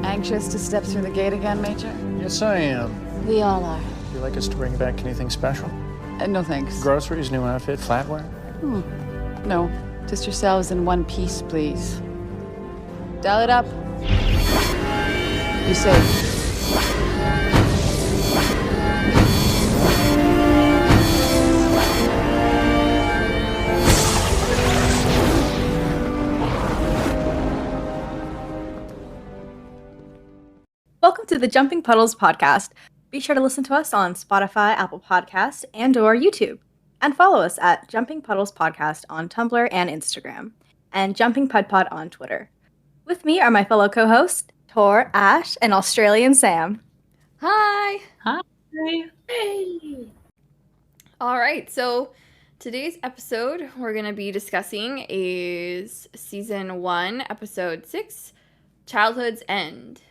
Anxious to step through the gate again, Major? Yes, I am. We all are. Would you like us to bring back anything special? No thanks. Groceries, new outfit, flatware? No, just yourselves in one piece, please. Dial it up. Be safe. Welcome to the Jumping Puddles podcast. Be sure to listen to us on Spotify, Apple Podcasts, and/or YouTube. And follow us at Jumping Puddles Podcast on Tumblr and Instagram, and Jumping Pud Pod on Twitter. With me are my fellow co-hosts, Tor, Ash, and Australian Sam. Hi! Hi! Hey! Alright, so today's episode we're going to be discussing is Season 1, Episode 6, Childhood's End.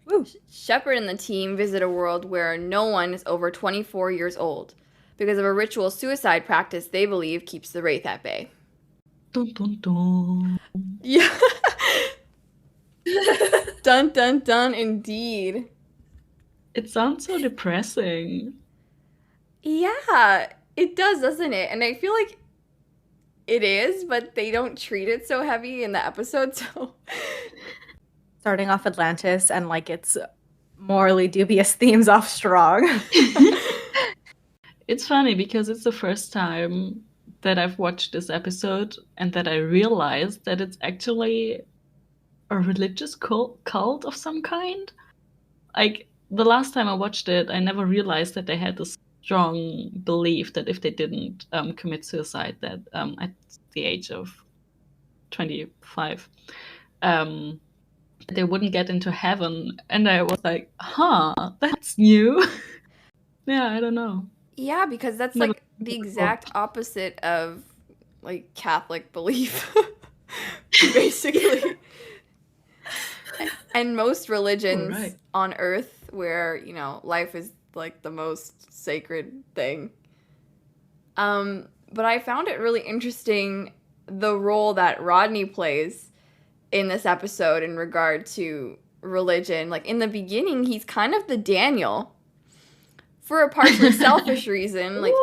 Woo. Shepard and the team visit a world where no one is over 24 years old because of a ritual suicide practice they believe keeps the Wraith at bay. Dun, dun, dun. Yeah. Dun, dun, dun, indeed. It sounds so depressing. Yeah, it does, doesn't it? And I feel like it is, but they don't treat it so heavy in the episode, so... Starting off Atlantis and like its morally dubious themes off strong. It's funny because it's the first time that I've watched this episode and that I realized that it's actually a religious cult of some kind. Like, the last time I watched it, I never realized that they had this strong belief that if they didn't commit suicide, that at the age of 25, they wouldn't get into heaven. And I was like, that's new. Yeah, I don't know. Yeah, because that's Never like the exact opposite of like Catholic belief, basically. And most religions on Earth where, you know, life is like the most sacred thing. But I found it really interesting the role that Rodney plays in this episode in regard to religion. Like, in the beginning, he's kind of the Daniel for a partially selfish reason. Like,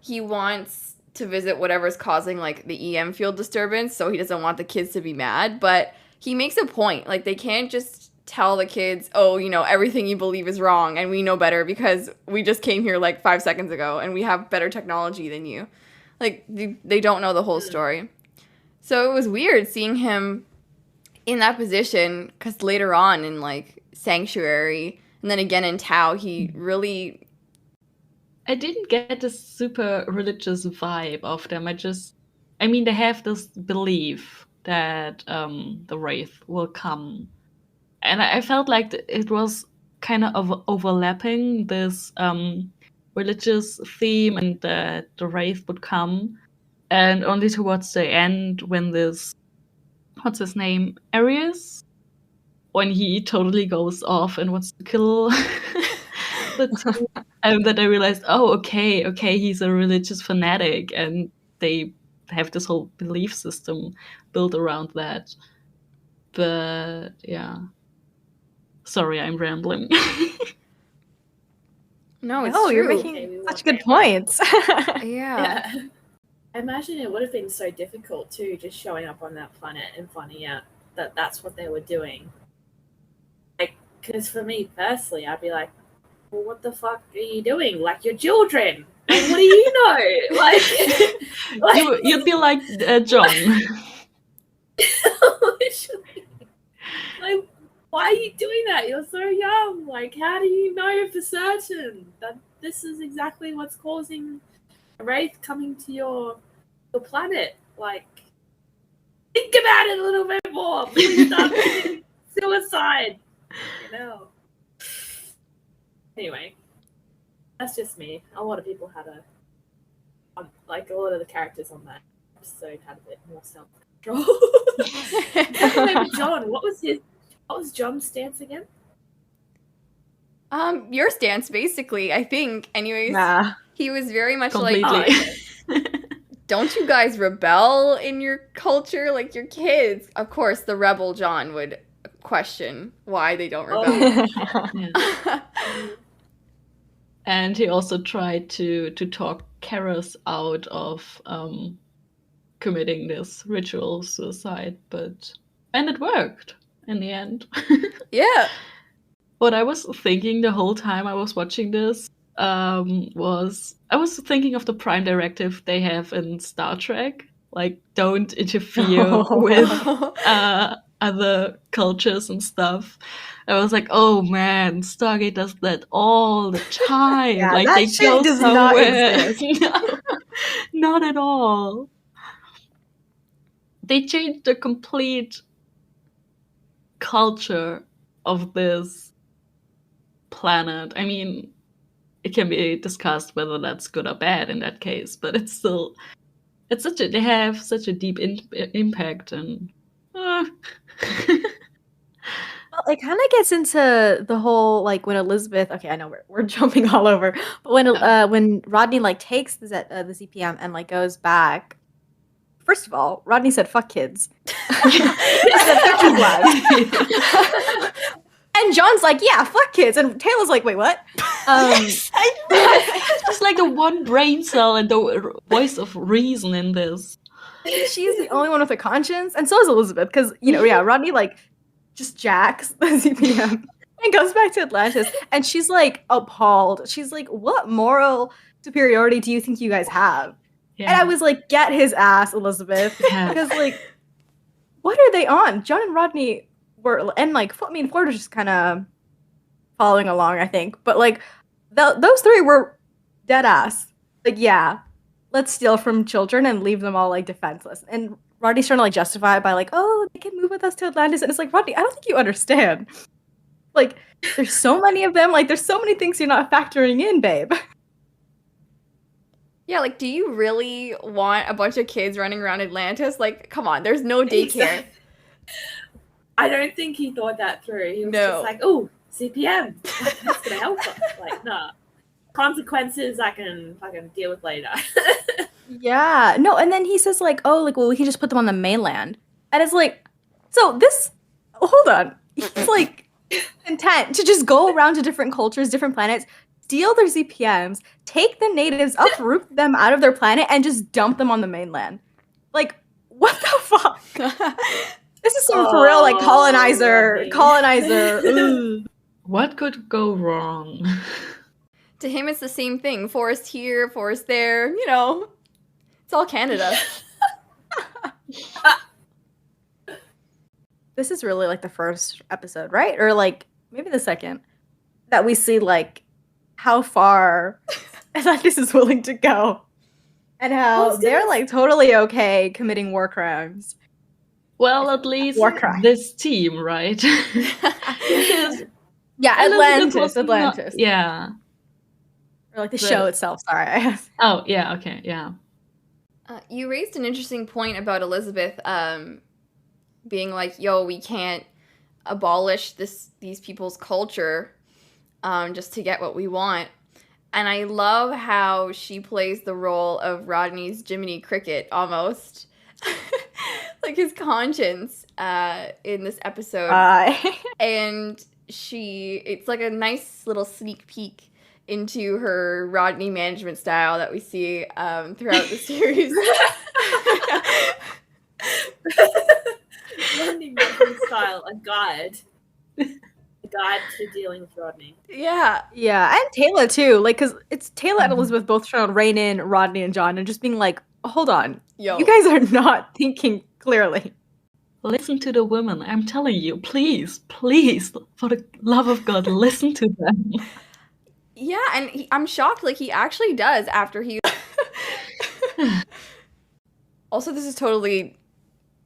he wants to visit whatever's causing, like, the EM field disturbance, so he doesn't want the kids to be mad. But he makes a point. Like, they can't just tell the kids, oh, you know, everything you believe is wrong, and we know better because we just came here, like, 5 seconds ago, and we have better technology than you. Like, they don't know the whole story. So it was weird seeing him in that position, because later on in, like, Sanctuary, and then again in Tau, he really... I didn't get this super religious vibe of them. I mean, they have this belief that the Wraith will come. And I felt like it was kind of overlapping this religious theme and that the Wraith would come. And only towards the end, when this... what's his name? Arius? When he totally goes off and wants to kill the two. And then I realized, okay, he's a religious fanatic, and they have this whole belief system built around that. But yeah. Sorry, I'm rambling. No, it's Oh, true. you're making such good points. Yeah. I imagine it would have been so difficult too, just showing up on that planet and finding out that that's what they were doing. Like, because for me personally, I'd be like, well, what the fuck are you doing? Like, you're children. Like, what do you know? Like, You'd be like John. literally. Like, why are you doing that? You're so young. Like, how do you know for certain that this is exactly what's causing a Wraith coming to your planet? Like, think about it a little bit more. Please stop committing suicide. You know. Anyway, that's just me. A lot of people had like a lot of the characters on that episode had a bit more self-control. John, what was John's stance again? Your stance, basically, I think. Anyways, he was very much Completely. like, don't you guys rebel in your culture like your kids? Of course, the rebel John would question why they don't rebel. Yeah. And he also tried to talk Karas out of committing this ritual suicide, and it worked in the end. Yeah. What I was thinking the whole time I was watching this was I was thinking of the Prime Directive they have in Star Trek, like don't interfere with other cultures and stuff. I was like, oh man, Stargate does that all the time. Yeah, like that they shit go does not somewhere. exist. No, not at all. They changed the complete culture of this planet. I mean, it can be discussed whether that's good or bad in that case, but it's still they have such a deep impact, and Well, it kind of gets into the whole like when Elizabeth. Okay, I know we're jumping all over, but when Rodney like takes the CPM and like goes back. First of all, Rodney said "fuck kids." He said they're too black. And John's like, "Yeah, fuck kids," and Taylor's like, "Wait, what?" Just like the one brain cell and the voice of reason in this. She's the only one with a conscience, and so is Elizabeth. Because Rodney like just jacks the CPM and goes back to Atlantis, and she's like appalled. She's like, "What moral superiority do you think you guys have?" Yeah. And I was like, "Get his ass, Elizabeth," Yeah. because like, what are they on? John and Rodney were, and like, Ford was just kind of following along, I think, but like, those three were dead ass. Like, yeah, let's steal from children and leave them all like defenseless. And Rodney's trying to like justify it by like, oh, they can move with us to Atlantis, and it's like, Rodney, I don't think you understand. Like, there's so many of them. Like, there's so many things you're not factoring in, babe. Yeah, like, do you really want a bunch of kids running around Atlantis? Like, come on, there's no daycare. I don't think he thought that through. He was No. just like, oh, CPM. That's going to help us. Like, nah. Consequences I can deal with later. Yeah. No, and then he says like, oh, like, well, we can just put them on the mainland. And it's like, so this, hold on. He's like intent to just go around to different cultures, different planets, steal their ZPMs, take the natives, uproot them out of their planet, and just dump them on the mainland. Like, what the fuck? This is some for real, like, colonizer. Ugh. What could go wrong? To him, it's the same thing. Forest here, forest there. You know, it's all Canada. This is really, like, the first episode, right? Or, like, maybe the second, that we see, like, how far Atlantis is willing to go. And how they're, like, totally okay committing war crimes. Well, at least War crime. this team, right? Because Yeah, Atlantis Atlantis. yeah. Or, like, the show itself, sorry. Oh, yeah, okay, yeah. You raised an interesting point about Elizabeth being like, yo, we can't abolish these people's culture just to get what we want. And I love how she plays the role of Rodney's Jiminy Cricket, almost. Like his conscience in this episode. And it's like a nice little sneak peek into her Rodney management style that we see throughout the series. Rodney management style, a guide. A guide to dealing with Rodney. Yeah. Yeah, and Taylor too. Like, because it's Taylor and Elizabeth both trying to rein in Rodney and John and just being like, hold on. Yo. You guys are not thinking clearly. Listen to the women. I'm telling you, please, please, for the love of God, listen to them. Yeah, and I'm shocked. Like, he actually does after he... Also, this is totally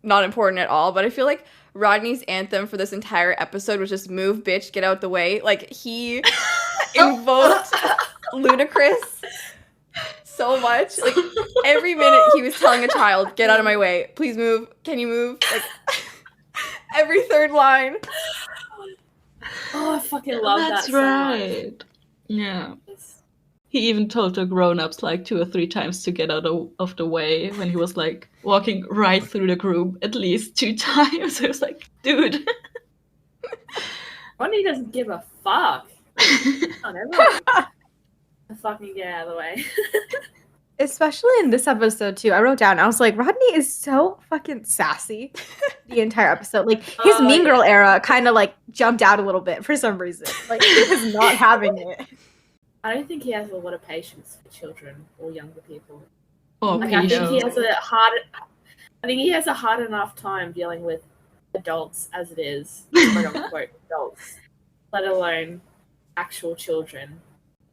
not important at all, but I feel like Rodney's anthem for this entire episode was just move, bitch, get out the way. Like, he invoked Ludacris so much. Like, every minute he was telling a child, get out of my way. Please move. Can you move? Like, every third line. Oh, I fucking love that That's so right. much. Yeah. He even told the grown-ups like 2 or 3 times to get out of the way when he was like walking right through the group at least 2 times. I was like, dude. Rodney doesn't give a fuck. Not everyone. Fucking get out of the way. Especially in this episode too. I wrote down, I was like, Rodney is so fucking sassy the entire episode. Like his Mean Girl era kind of like jumped out a little bit for some reason. Like he was not having it. I don't think he has a lot of patience for children or younger people. Oh, Like, I think he has a hard enough time dealing with adults as it is, quote unquote adults, let alone actual children.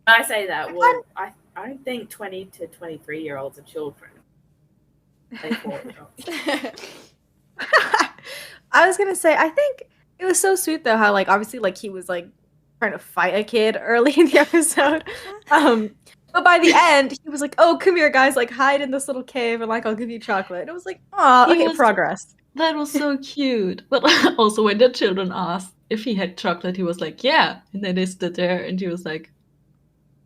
When I say that, well, I don't think 20 to 23-year-olds are children. They 4-year-olds. I was gonna say, I think it was so sweet though how like obviously like he was like trying to fight a kid early in the episode. But by the end, he was like, "Oh, come here, guys! Like, hide in this little cave, and like, I'll give you chocolate." And it was like, "Oh, okay, progress." That was so cute. But also, when the children asked if he had chocolate, he was like, "Yeah." And then they stood there, and he was like,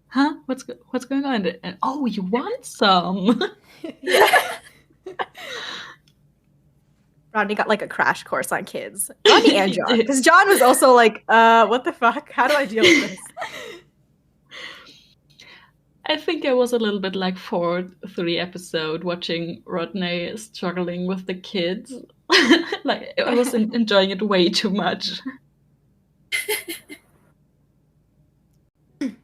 "Huh? What's going on?" And oh, you want some? Yeah. Rodney got like a crash course on kids. Rodney and John, because John was also like, "What the fuck? How do I deal with this?" I think I was a little bit like Ford through the episode, watching Rodney struggling with the kids. Like I was enjoying it way too much. I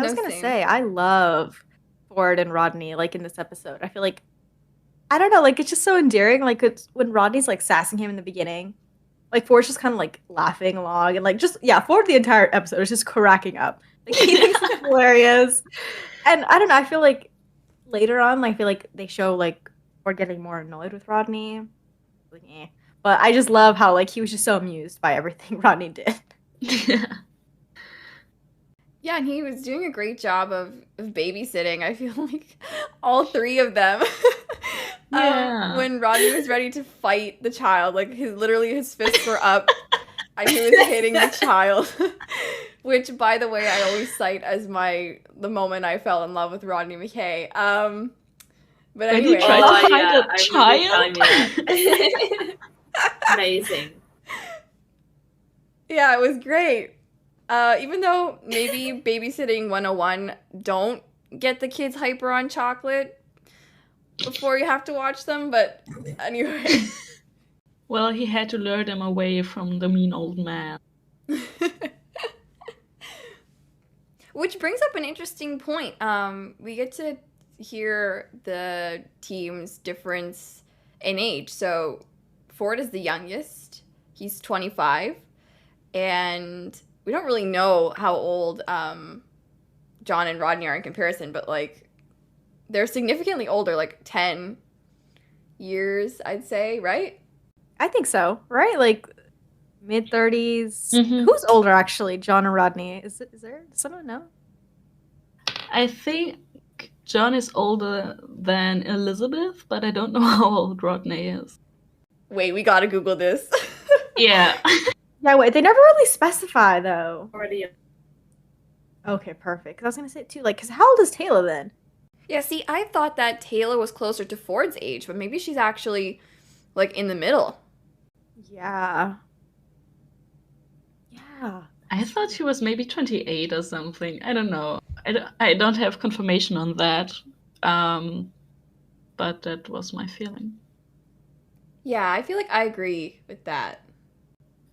was gonna say, I love Ford and Rodney like in this episode. I feel like, I don't know, like it's just so endearing. Like it's when Rodney's like sassing him in the beginning, like Ford's just kind of like laughing along and like just Ford the entire episode is just cracking up. Like he thinks it's hilarious. And I don't know, I feel like later on, I feel like they show like Ford getting more annoyed with Rodney. Like, eh. But I just love how like he was just so amused by everything Rodney did. Yeah, and he was doing a great job of babysitting. I feel like all three of them. Yeah. When Rodney was ready to fight the child, like his fists were up and he was hitting the child. Which, by the way, I always cite as the moment I fell in love with Rodney McKay. But When he anyway, tried to fight yeah, a child. Amazing. yeah, it was great. Even though maybe babysitting 101, don't get the kids hyper on chocolate before you have to watch them. But anyway. Well, he had to lure them away from the mean old man. Which brings up an interesting point. We get to hear the team's difference in age. So Ford is the youngest. He's 25. And we don't really know how old John and Rodney are in comparison, but like they're significantly older, like 10 years, I'd say, right? I think so, right? Like mid-30s. Mhm. Who's older actually, John or Rodney? Is there someone know? I think John is older than Elizabeth, but I don't know how old Rodney is. Wait, we gotta Google this. Yeah. Yeah, wait, they never really specify though. Already. Okay, perfect. Because I was gonna say too, like, because how old is Taylor then? Yeah, see, I thought that Taylor was closer to Ford's age, but maybe she's actually like in the middle. Yeah. Yeah. I thought she was maybe 28 or something. I don't know. I don't have confirmation on that. But that was my feeling. Yeah, I feel like I agree with that.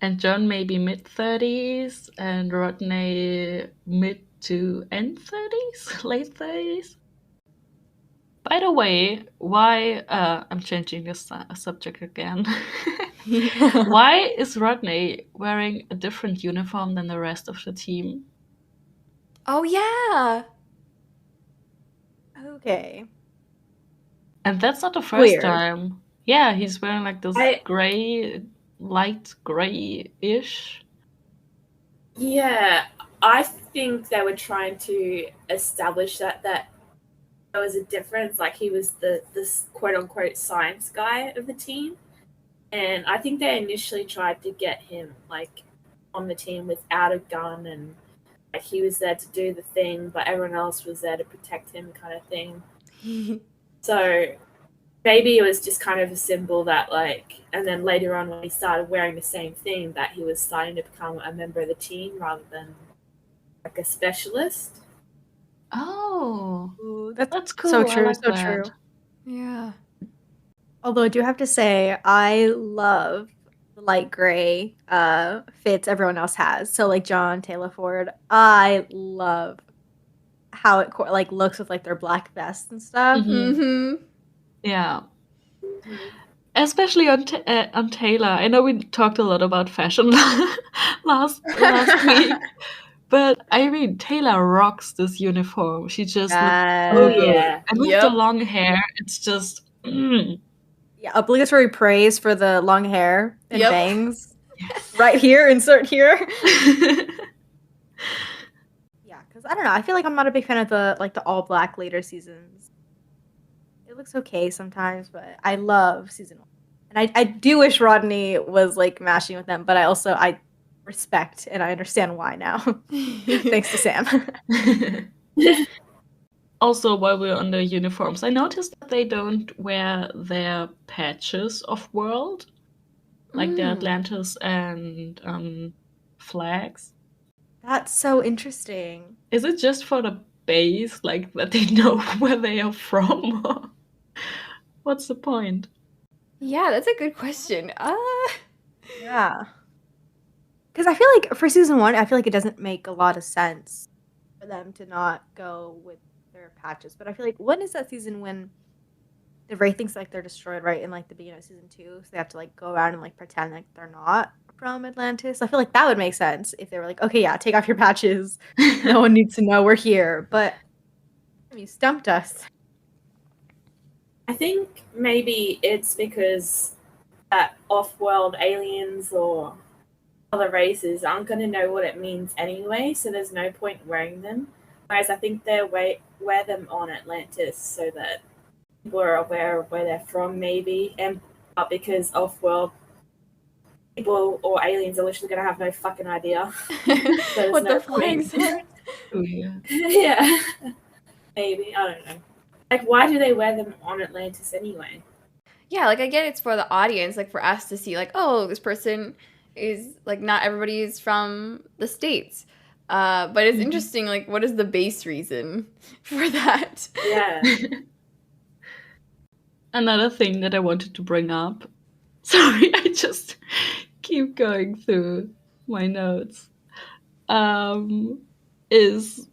And John maybe mid-30s, and Rodney mid to end 30s, late 30s. By the way, why I'm changing this subject again. Why is Rodney wearing a different uniform than the rest of the team? Oh, yeah. Okay. And that's not the first Weird. time. Yeah, he's wearing like this gray, light gray-ish. Yeah, I think they were trying to establish that there was a difference. Like he was this quote unquote science guy of the team, and I think they initially tried to get him like on the team without a gun, and like he was there to do the thing, but everyone else was there to protect him, kind of thing. So maybe it was just kind of a symbol that, like, and then later on when he started wearing the same thing, that he was starting to become a member of the team rather than like a specialist. Oh, Ooh, that's cool. so I true, like so that. true. Yeah. Although I do have to say, I love the light gray fits everyone else has. So like John Taylor Ford, I love how it like looks with like their black vests and stuff. Mm-hmm. Yeah. Especially on Taylor. I know we talked a lot about fashion last week, but I mean Taylor rocks this uniform. She just looks Yes. Oh so good. yeah. And with the long hair, it's just Yeah, obligatory praise for the long hair and Yep. bangs. Right here, insert here. Yeah, because I don't know. I feel like I'm not a big fan of the all black later seasons. It looks okay sometimes, but I love season 1. And I do wish Rodney was like mashing with them, but I respect and I understand why now. Thanks to Sam. Also, while we're on the uniforms, I noticed that they don't wear their patches of world, like the Atlantis and flags. That's so interesting. Is it just for the base, like that they know where they are from? Or what's the point? Yeah, that's a good question. Yeah. Because I feel like for season 1, I feel like it doesn't make a lot of sense for them to not go with their patches. But I feel like when is that season when the Wraith thinks like they're destroyed, right? In like the beginning of season 2, so they have to like go around and like pretend like they're not from Atlantis. I feel like that would make sense if they were like, okay, yeah, take off your patches. No one needs to know we're here. But you stumped us. I think maybe it's because that off-world aliens or other races aren't going to know what it means anyway, so there's no point wearing them. Whereas I think they wear them on Atlantis so that people are aware of where they're from, maybe, and but because off-world people or aliens are literally going to have no fucking idea. So what no the flags are. Oh, yeah. Yeah, maybe, I don't know. Like, why do they wear them on Atlantis anyway? Yeah, like I get it's for the audience, like for us to see, like, oh, this person is like not everybody is from the States. But it's interesting, like, what is the base reason for that? Yeah. Another thing that I wanted to bring up. Sorry, I just keep going through my notes. Is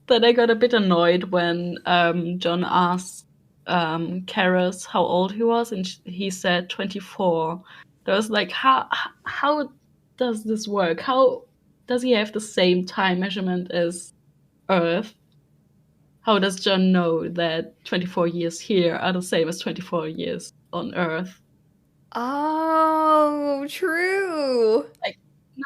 that I got a bit annoyed when John asked Karis how old he was, and he said 24. I was like, how does this work? How does he have the same time measurement as Earth? How does John know that 24 years here are the same as 24 years on Earth? Oh, true.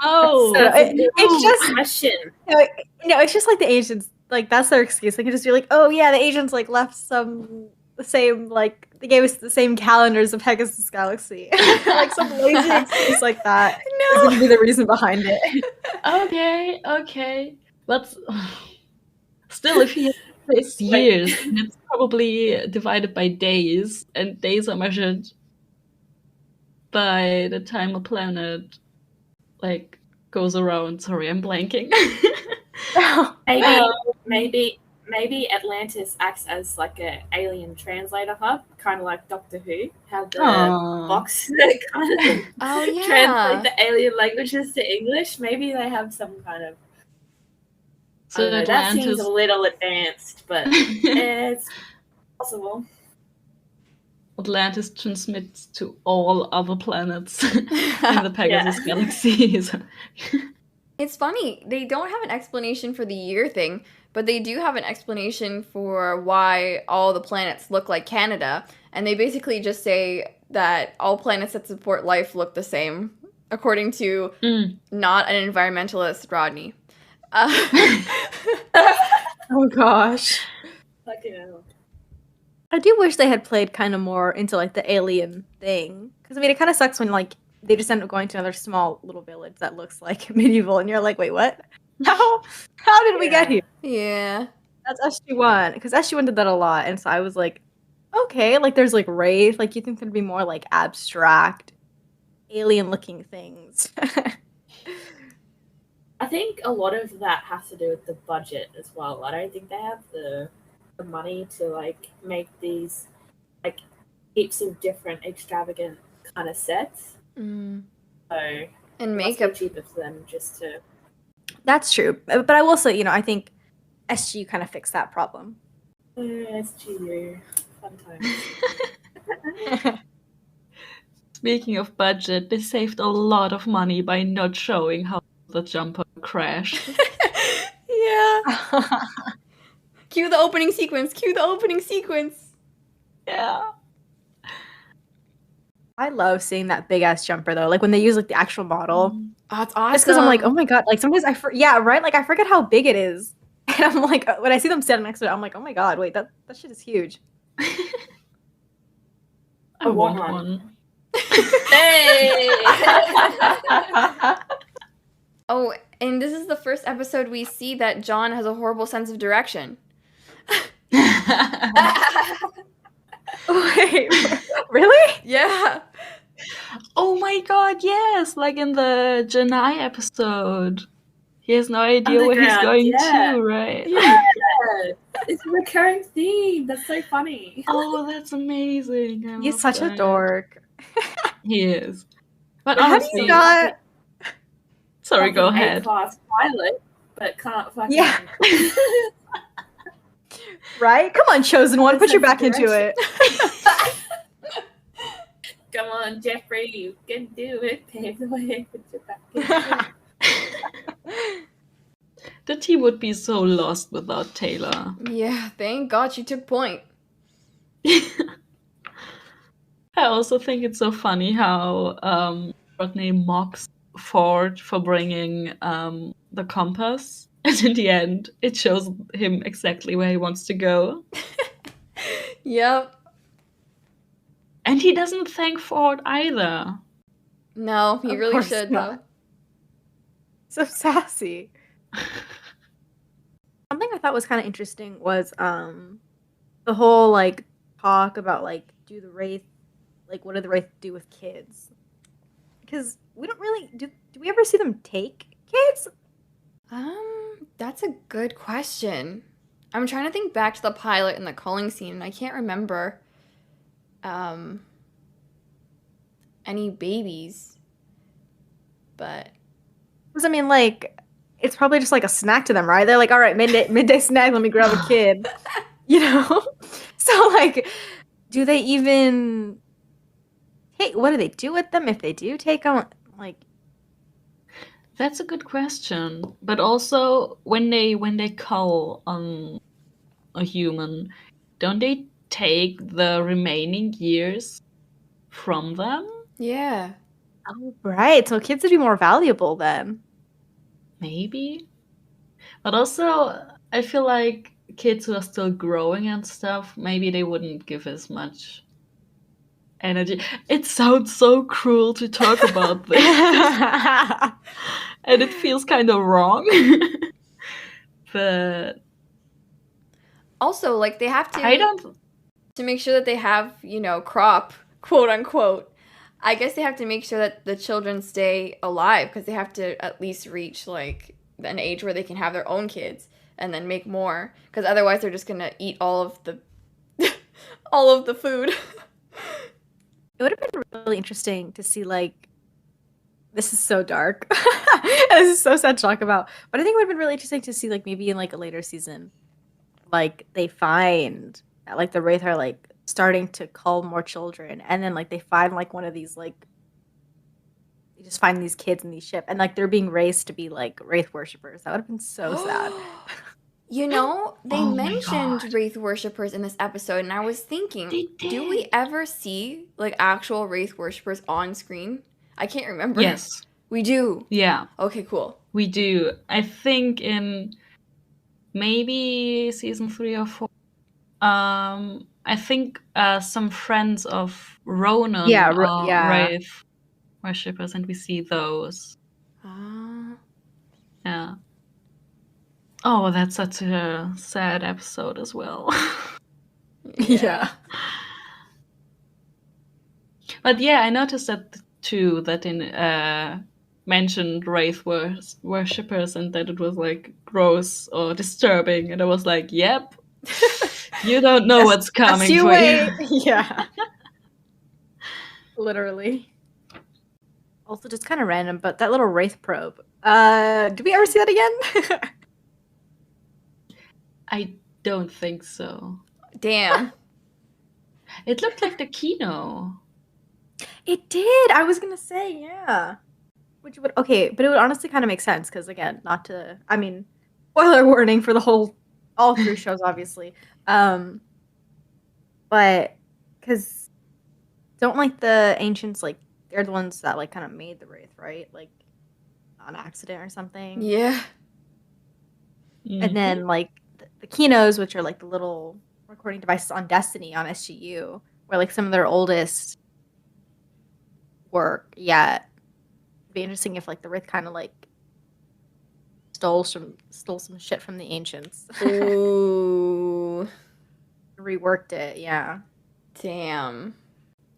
No, It's just question. It's just like the Asians. Like that's their excuse. They can just be like, "Oh yeah, the Asians like left the same like they gave us the same calendars of Pegasus Galaxy." Like some lazy excuse like that is going to be the reason behind it. Okay, but still, if he has years, it's probably divided by days, and days are measured by the time a planet like goes around. Sorry, I'm blanking. Maybe Atlantis acts as like a alien translator hub, kind of like Doctor Who had the box that kind of translate the alien languages to English. Maybe they have some kind of. So that seems a little advanced, but it's possible. Atlantis transmits to all other planets in the Pegasus Galaxy. It's funny. They don't have an explanation for the year thing, but they do have an explanation for why all the planets look like Canada. And they basically just say that all planets that support life look the same, according to not an environmentalist, Rodney. Oh gosh. Fucking hell. I do wish they had played kind of more into like the alien thing. Because I mean, it kind of sucks when like they just end up going to another small little village that looks like medieval, and you're like, wait, what? How did we get here? Yeah. That's SG1, because SG1 did that a lot, and so I was like, okay, like there's like Wraith, like you think there'd be more like abstract, alien-looking things. I think a lot of that has to do with the budget as well. I don't think they have the money to like make these like heaps of different extravagant kind of sets. Mm. So And it must be makeup. cheaper for them just to. That's true, but I will say, I think SGU kind of fixed that problem. SGU, fun times. Speaking of budget, they saved a lot of money by not showing how the jumper crashed. Yeah. Cue the opening sequence. Cue the opening sequence. Yeah. I love seeing that big ass jumper though. Like when they use like the actual model. Oh, it's awesome. Just because I'm like, oh my god, like sometimes yeah, right? Like I forget how big it is. And I'm like, when I see them standing next to it, I'm like, oh my god, wait, that shit is huge. I want one. Hey! Oh, and this is the first episode we see that John has a horrible sense of direction. Wait, really? Yeah. Oh my god, yes! Like in the Janai episode. He has no idea where he's going to, right? Yeah, it's a recurring theme. That's so funny. Oh, that's amazing. He's such a dork. He is. But How do honestly, you not? sorry, go ahead. A-class pilot, but can't fucking. Yeah. Right? Come on, chosen one, put your back into it. Come on, Jeffrey, you can do it. Pave the way, put your back into it. The team would be so lost without Taylor. Yeah, thank God she took point. I also think it's so funny how Rodney mocks Ford for bringing the compass, and in the end, it shows him exactly where he wants to go. Yep. And he doesn't thank Ford either. No, he Of really course should, not. though. So sassy. Something I thought was kind of interesting was the whole like talk about like do the Wraith, like what do the Wraith do with kids? Because we don't really do we ever see them take kids? That's a good question. I'm trying to think back to the pilot and the calling scene, and I can't remember any babies. But Because I mean, like, it's probably just like a snack to them, right? They're like, all right, midday snack, let me grab a kid, So like, do they even take? What do they do with them if they do take them? Like, That's a good question. But also, when they cull on a human, don't they take the remaining years from them? yeah. oh, right. So kids would be more valuable then. Maybe. But also, I feel like kids who are still growing and stuff, maybe they wouldn't give as much energy. It sounds so cruel to talk about this. And it feels kind of wrong. But Also, like, they have to... I don't... To make sure that they have, crop, quote unquote, I guess they have to make sure that the children stay alive, because they have to at least reach, like, an age where they can have their own kids and then make more, because otherwise they're just gonna eat all of the all of the food. It would have been really interesting to see, like, this is so dark. This is so sad to talk about. But I think it would have been really interesting to see, like, maybe in, like, a later season, like, they find that, like, the Wraith are, like, starting to cull more children. And then, like, they find, like, one of these, like, they just find these kids in these ship. And, like, they're being raised to be, like, Wraith worshippers. That would have been so sad. They Oh my mentioned God. Wraith worshippers in this episode, and I was thinking, They do we did. ever see, like, actual Wraith worshippers on screen? I can't remember. Yes. We do. Yeah, Okay, cool. we do. I think in maybe season 3 or 4. I think some friends of Ronan Yeah, are yeah. Wraith worshippers, and we see those. Yeah. Oh, that's such a sad episode as well. Yeah. But yeah, I noticed that too, that in mentioned wraith worshippers, and that it was like gross or disturbing, and I was like, yep, you don't know what's coming you for wait. you. Yeah. Literally. Also, just kind of random, but that little wraith probe. Did we ever see that again? I don't think so. Damn. It looked like the Kino. It did. I was gonna say, yeah. Which would okay, but it would honestly kind of make sense because again, not to. I mean, spoiler warning for all 3 shows, obviously. But because don't like the ancients like they're the ones that like kind of made the wraith, right? Like on accident or something. Yeah. And then like the Kinos, which are like the little recording devices on Destiny on SGU, where like some of their oldest work. Yeah, it'd be interesting if like the wraith kind of like stole some shit from the ancients. Ooh. Reworked it. Yeah. Damn.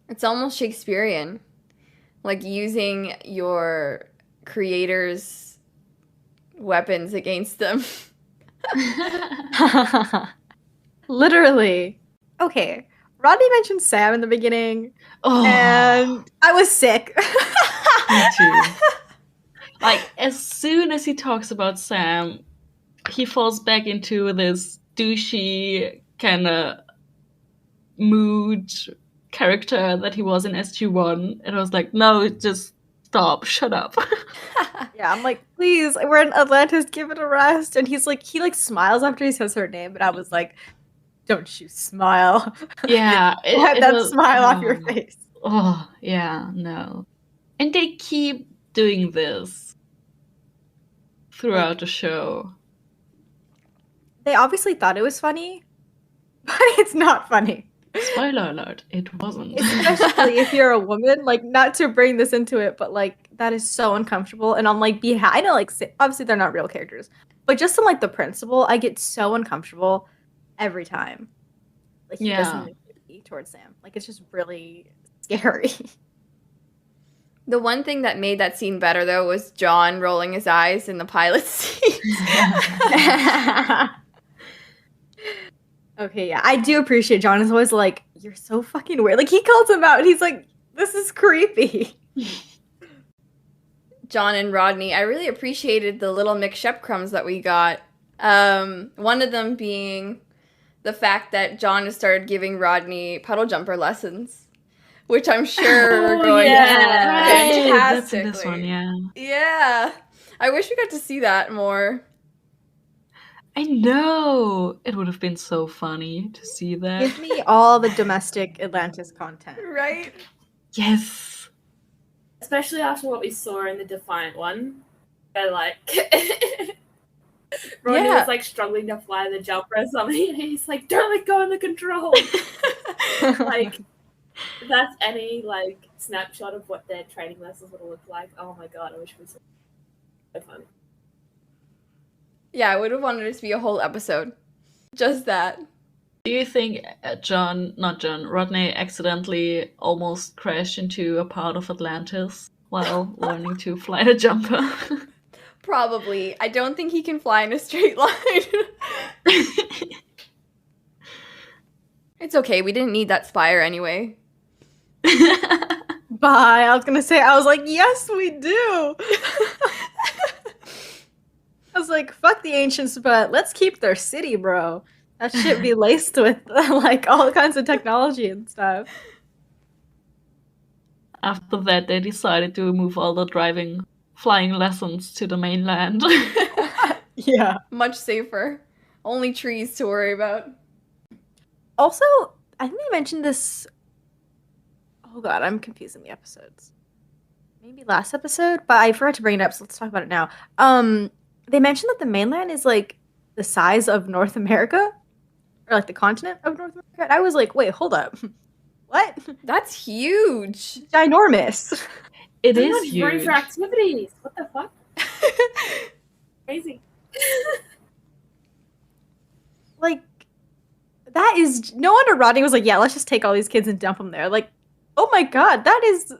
It's almost Shakespearean. Like using your creator's weapons against them. Literally. Okay. Rodney mentioned Sam in the beginning, Oh, and I was sick. me too. Like, as soon as he talks about Sam, he falls back into this douchey kind of mood character that he was in SG1. And I was like, no, just stop, shut up. Yeah, I'm like, please, we're in Atlantis, give it a rest. And he's like, he like smiles after he says her name, but I was like, don't you smile. Yeah. Wipe it that was- smile off your oh. face. Oh, yeah, no. And they keep doing this throughout the show. They obviously thought it was funny, but it's not funny. Spoiler alert, it wasn't. Especially if you're a woman, like not to bring this into it, but like that is so uncomfortable. And on like I know like obviously they're not real characters, but just on like the principal, I get so uncomfortable every time. Like he doesn't be towards Sam. Like it's just really scary. The one thing that made that scene better, though, was John rolling his eyes in the pilot scene. Okay, yeah, I do appreciate John is always like, you're so fucking weird. Like he calls him out and he's like, this is creepy. John and Rodney, I really appreciated the little McShep crumbs that we got. One of them being the fact that John has started giving Rodney puddle jumper lessons, which I'm sure we're going to Right, that's fantastically. in this one, yeah. Yeah. I wish we got to see that more. I know! It would have been so funny to see that. Give me all the domestic Atlantis content. Right? Yes! Especially after what we saw in the Defiant one. Where like Rodney Yeah. was like struggling to fly the jumper or something, and he's like, don't let go of the control. Like if that's any like snapshot of what their training lessons would have looked like. Oh my god, I wish we saw it. So funny. Yeah, I would have wanted it to be a whole episode. Just that. Do you think Rodney accidentally almost crashed into a part of Atlantis while learning to fly the jumper? Probably. I don't think he can fly in a straight line. It's okay, we didn't need that spire anyway. Bye. I was gonna say, I was like, yes, we do. I was like, fuck the ancients, but let's keep their city, bro. That shit be laced with like all kinds of technology and stuff. After that, they decided to move all the flying lessons to the mainland. Yeah. Much safer. Only trees to worry about. Also, I think they mentioned this. Oh god, I'm confusing the episodes. Maybe last episode, but I forgot to bring it up, so let's talk about it now. They mentioned that the mainland is like the size of North America, or like the continent of North America. And I was like, wait, hold up, what? That's huge. Ginormous. It Too is much room huge. for activities. What the fuck? Crazy. Like, that is no wonder Rodney was like, yeah, let's just take all these kids and dump them there. Like, Oh my god, that is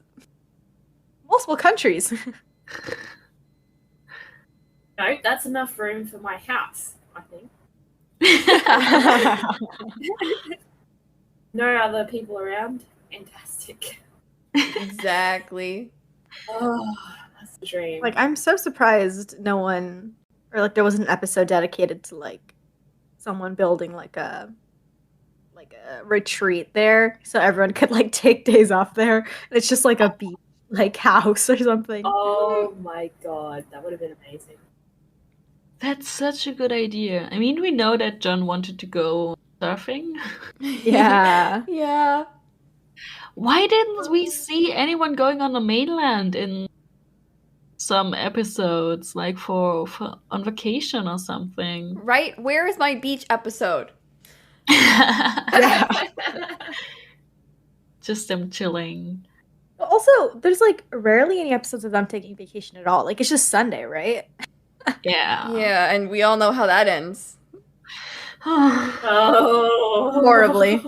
multiple countries. No, that's enough room for my house, I think. No other people around. Fantastic. Exactly. Oh, that's the dream. Like, I'm so surprised no one, or like there wasn't an episode dedicated to like someone building like a retreat there, so everyone could like take days off there. And it's just like a beach, like house or something. Oh my god, that would have been amazing. That's such a good idea. I mean, we know that John wanted to go surfing. Yeah. Yeah. Why didn't we see anyone going on the mainland in some episodes, like for on vacation or something? Right? Where is my beach episode? Yeah. Just them chilling. Also, there's like rarely any episodes of them taking vacation at all. Like it's just Sunday, right? Yeah. Yeah, and we all know how that ends. Oh. Horribly.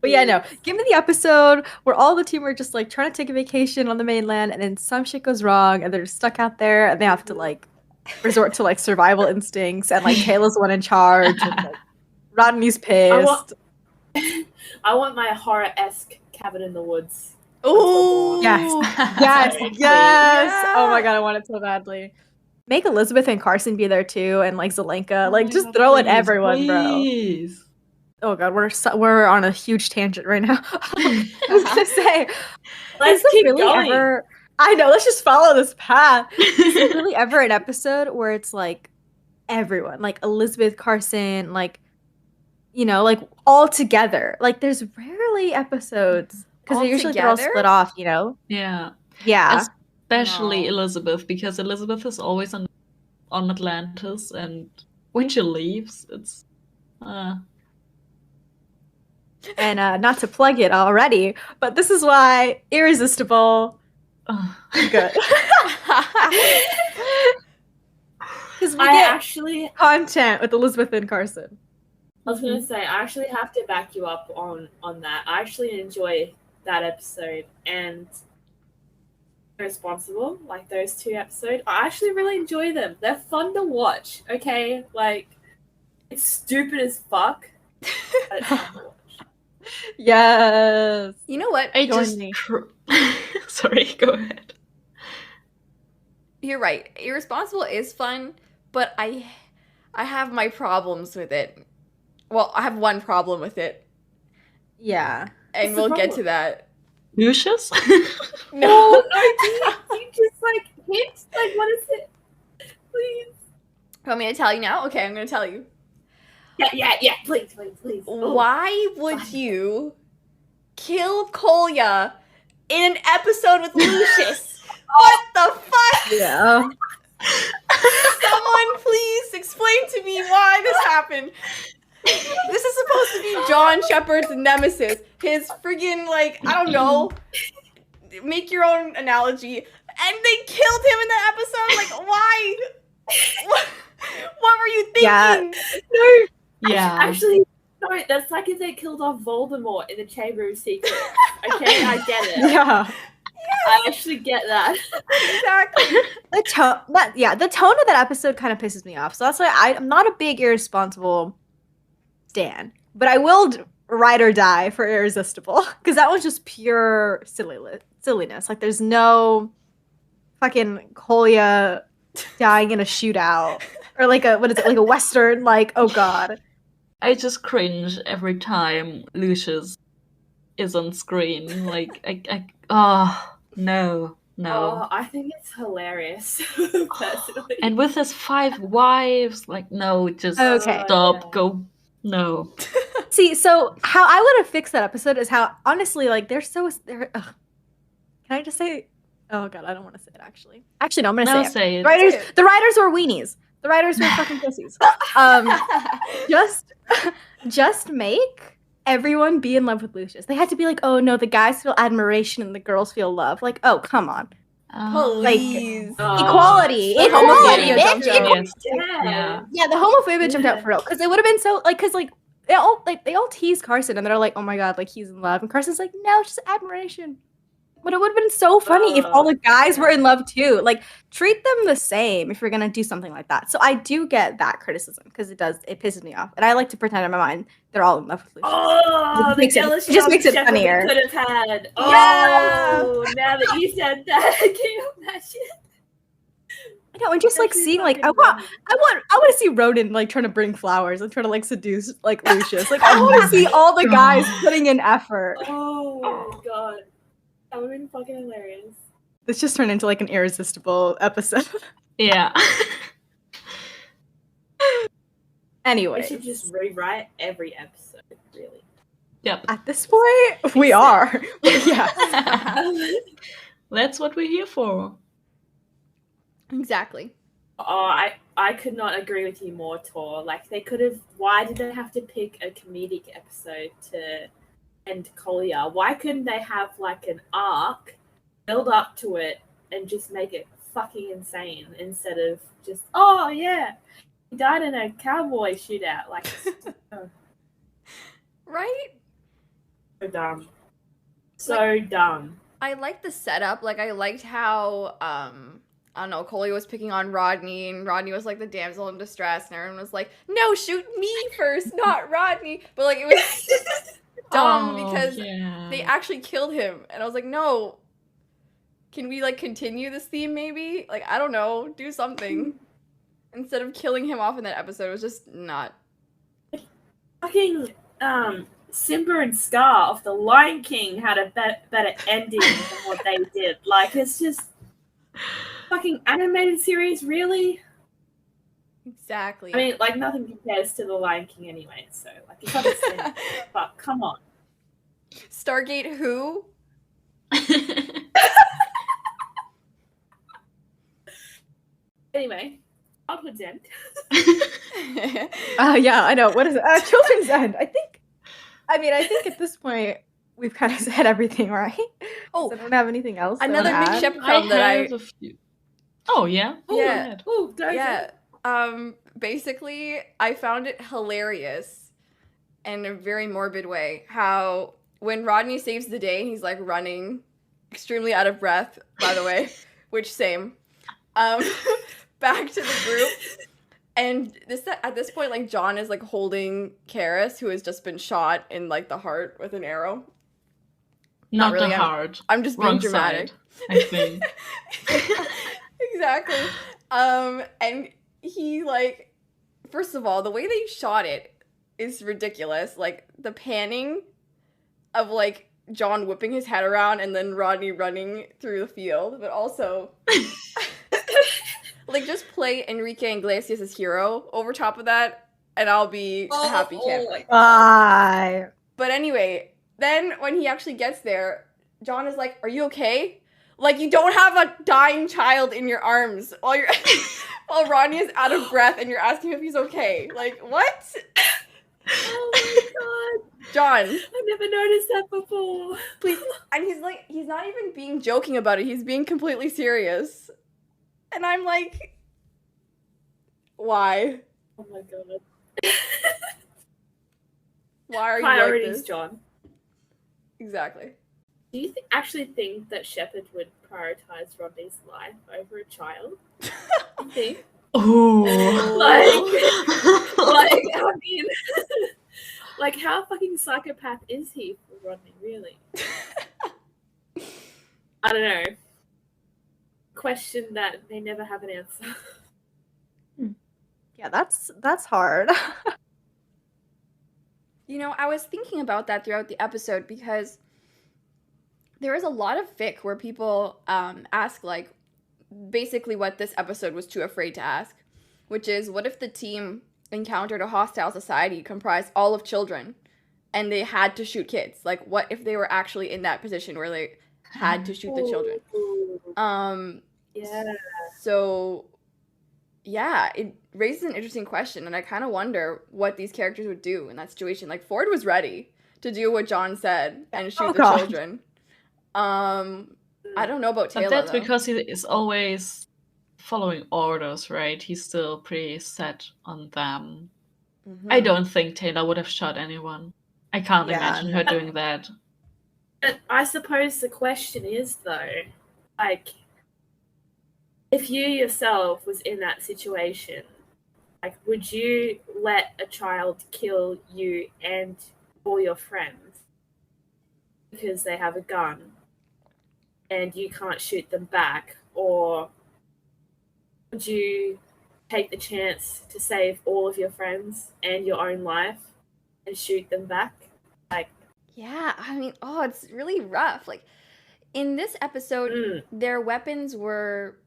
But yeah, no. Give me the episode where all the team are just like trying to take a vacation on the mainland, and then some shit goes wrong, and they're stuck out there, and they have to like resort to like survival instincts, and like Kayla's the one in charge, and like Rodney's pissed. I want my horror-esque cabin in the woods. Ooh. Yes. Yes. Yes. Oh my god, I want it so badly. Make Elizabeth and Carson be there too, and like Zelenka. Like, just throw in everyone, please. bro. Oh god, we're on a huge tangent right now. I was gonna say, Let's is there keep really going. ever? I know. Let's just follow this path. Is there really ever an episode where it's like everyone, like Elizabeth, Carson, like like all together? Like, there's rarely episodes because All usually they're all together? split off. Yeah. Yeah. Especially No. Elizabeth, because Elizabeth is always on Atlantis, and when she leaves, it's And not to plug it already, but this is why Irresistible good. Because we I get actually, content with Elizabeth and Carson. I was gonna say, I actually have to back you up on that. I actually enjoy that episode and Responsible, like those two episodes. I actually really enjoy them. They're fun to watch. Okay, like it's stupid as fuck, but it's fun to watch. Yes. You know what? I Join just me. sorry, go ahead. You're right. Irresponsible is fun, but I have my problems with it. Well, I have one problem with it, Yeah. and What's the we'll get problem? to that. Lucius? No, you just like hint. Like, what is it? Please. Want me to tell you now? Okay, I'm going to tell you. Yeah. Please. Oh. Why would you kill Kolya in an episode with Lucius? What the fuck? Yeah. Someone please explain to me why this happened. This is supposed to be John Shepard's nemesis. His friggin', like, I don't know. Make your own analogy. And they killed him in that episode? Like, why? What were you thinking? Yeah. No. Yeah. Actually, no. That's like if they killed off Voldemort in the Chamber of Secrets. Okay, I get it. Yeah. I actually get that. Exactly. The tone of that episode kind of pisses me off. So that's why I'm not a big Irresponsible stan, but I will ride or die for Irresistible because that was just pure silliness. Like, there's no fucking Kolya dying in a shootout or like a Western. Like, oh god. I just cringe every time Lucius is on screen. Like, no. Oh, I think it's hilarious, personally. And with his 5 wives, like, no, just Okay. stop, Yeah. go, no. See, so how I would have fixed that episode is how, honestly, like, they're can I just say? Oh god, I don't want to say it. Actually, no, I'm gonna No, say it. say it. The writers were weenies. The writers were fucking pussies. Just make everyone be in love with Lucius. They had to be like, oh no, the guys feel admiration and the girls feel love. Like, oh, come on. Please. Equality. The Equality, homophobia bitch. jumped out. Yes. Yeah. Yeah, the homophobia jumped out for real. Because it would have been so, like, because, like, they all tease Carson and they're like, oh my god, like he's in love, and Carson's like, no, it's just admiration. But it would have been so funny if all the guys were in love too. Like, treat them the same if you're gonna do something like that. So I do get that criticism because it pisses me off, and I like to pretend in my mind they're all in love with Lucius. Oh, It just makes it funnier. Could have had. Oh, Yeah. Now that you said that, can you imagine? I know, and just like Actually, seeing like I fucking want to see Ronan like trying to bring flowers and trying to like seduce like Lucius. Like I want to see all the guys putting in effort. Oh my god. That would have been fucking hilarious. This just turned into like an irresistible episode. Yeah. Anyway, We should just rewrite every episode, really. Yep. at this point, we are. Yeah. That's what we're here for. Exactly. Oh, I could not agree with you more, Tor. Like, they could have... Why did they have to pick a comedic episode to end Collier? Why couldn't they have, like, an arc, build up to it, and just make it fucking insane instead of just, oh, yeah, he died in a cowboy shootout. Like, Right? so dumb. So dumb. I liked the setup. Like, I liked how, I don't know, Coley was picking on Rodney, and Rodney was, like, the damsel in distress, and everyone was like, no, shoot me first, not Rodney. But, like, it was dumb because they actually killed him. And I was like, no, can we, like, continue this theme, maybe? Like, I don't know, do something. Instead of killing him off in that episode, it was just not. Fucking, Simba and Scar of The Lion King had a better ending than what they did. Like, it's just... Fucking animated series, really? Exactly. I mean, like, nothing compares to The Lion King anyway, so, like, it's understandable. But, come on. Stargate who? Anyway, Childhood's End. Yeah, I know. What is it? Children's End. I think at this point, we've kind of said everything, right? Oh, I don't have anything else. another to add. Nick Shep crumb that I... have a few. Oh, yeah? Ooh, Yeah. Ooh, go Yeah. Basically, I found it hilarious in a very morbid way how when Rodney saves the day, he's like running, extremely out of breath, by the way, which same. Back to the group. And at this point, like, John is like holding Karis, who has just been shot in like the heart with an arrow. Not really, the heart. I'm just being Wrong dramatic. side, I think. Exactly. And he, like, first of all, the way they shot it is ridiculous. Like, the panning of, like, John whipping his head around and then Rodney running through the field, but also, like, just play Enrique Iglesias' hero over top of that, and I'll be a happy camper. Bye. But anyway, then when he actually gets there, John is like, "Are you okay? Like, you don't have a dying child in your arms while you're while Rodney is out of breath and you're asking if he's okay. Like, what?" Oh my god. John, I've never noticed that before. please. And he's not even being joking about it. He's being completely serious. And I'm like, why? Oh my god. Why are you like Priorities, this? John. Exactly. Do you actually think that Shepard would prioritize Rodney's life over a child? I think. Oh. Like, I mean, like, how fucking psychopath is he for Rodney, really? I don't know. Question that they never have an answer. Yeah, that's hard. You know, I was thinking about that throughout the episode because there is a lot of fic where people ask, like, basically what this episode was too afraid to ask, which is, what if the team encountered a hostile society comprised all of children and they had to shoot kids? Like, what if they were actually in that position where they had to shoot the children? Yeah. So, yeah, it raises an interesting question, and I kind of wonder what these characters would do in that situation. Like, Ford was ready to do what John said and shoot the children. I don't know about Taylor, But that's though. because he is always following orders, right? He's still pretty set on them. I don't think Taylor would have shot anyone. I can't Yeah, imagine her doing that. But I suppose the question is, though, like, if you yourself was in that situation, like, would you let a child kill you and all your friends because they have a gun and you can't shoot them back? Or would you take the chance to save all of your friends and your own life and shoot them back? Like, Yeah, I mean, it's really rough. Like in this episode, their weapons were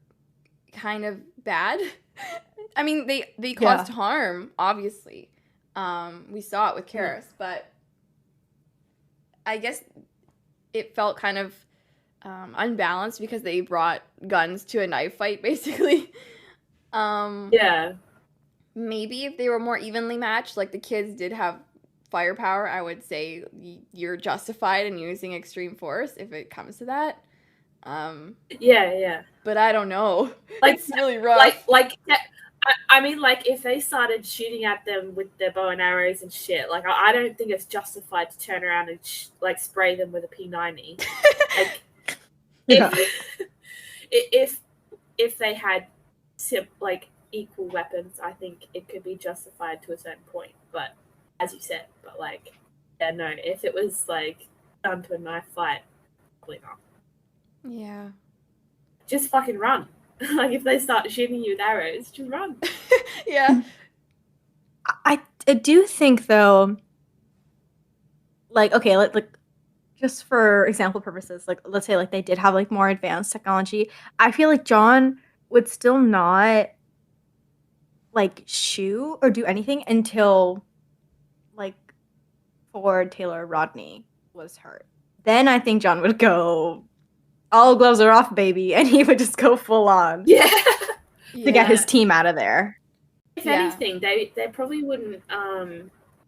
kind of bad. I mean, they caused harm, obviously. We saw it with Karis, but I guess it felt kind of unbalanced because they brought guns to a knife fight, basically. yeah. Maybe if they were more evenly matched, like the kids did have firepower, I would say you're justified in using extreme force if it comes to that. Yeah. But I don't know. Like, It's really rough. I mean, like, if they started shooting at them with their bow and arrows and shit, like, I don't think it's justified to turn around and like spray them with a P90. Like, if they had like equal weapons, I think it could be justified to a certain point. But as you said, like, yeah, no, if it was like done to a knife fight, probably not. Yeah. Just fucking run. Like, if they start shooting you with arrows, just run. Yeah. I do think, though, like, okay, like just for example purposes, like, let's say, like, they did have, like, more advanced technology. I feel like John would still not, like, shoot or do anything until, like, Ford, Taylor, Rodney was hurt. Then I think John would go, all gloves are off, baby, and he would just go full on Yeah. to get his team out of there. If anything, they probably wouldn't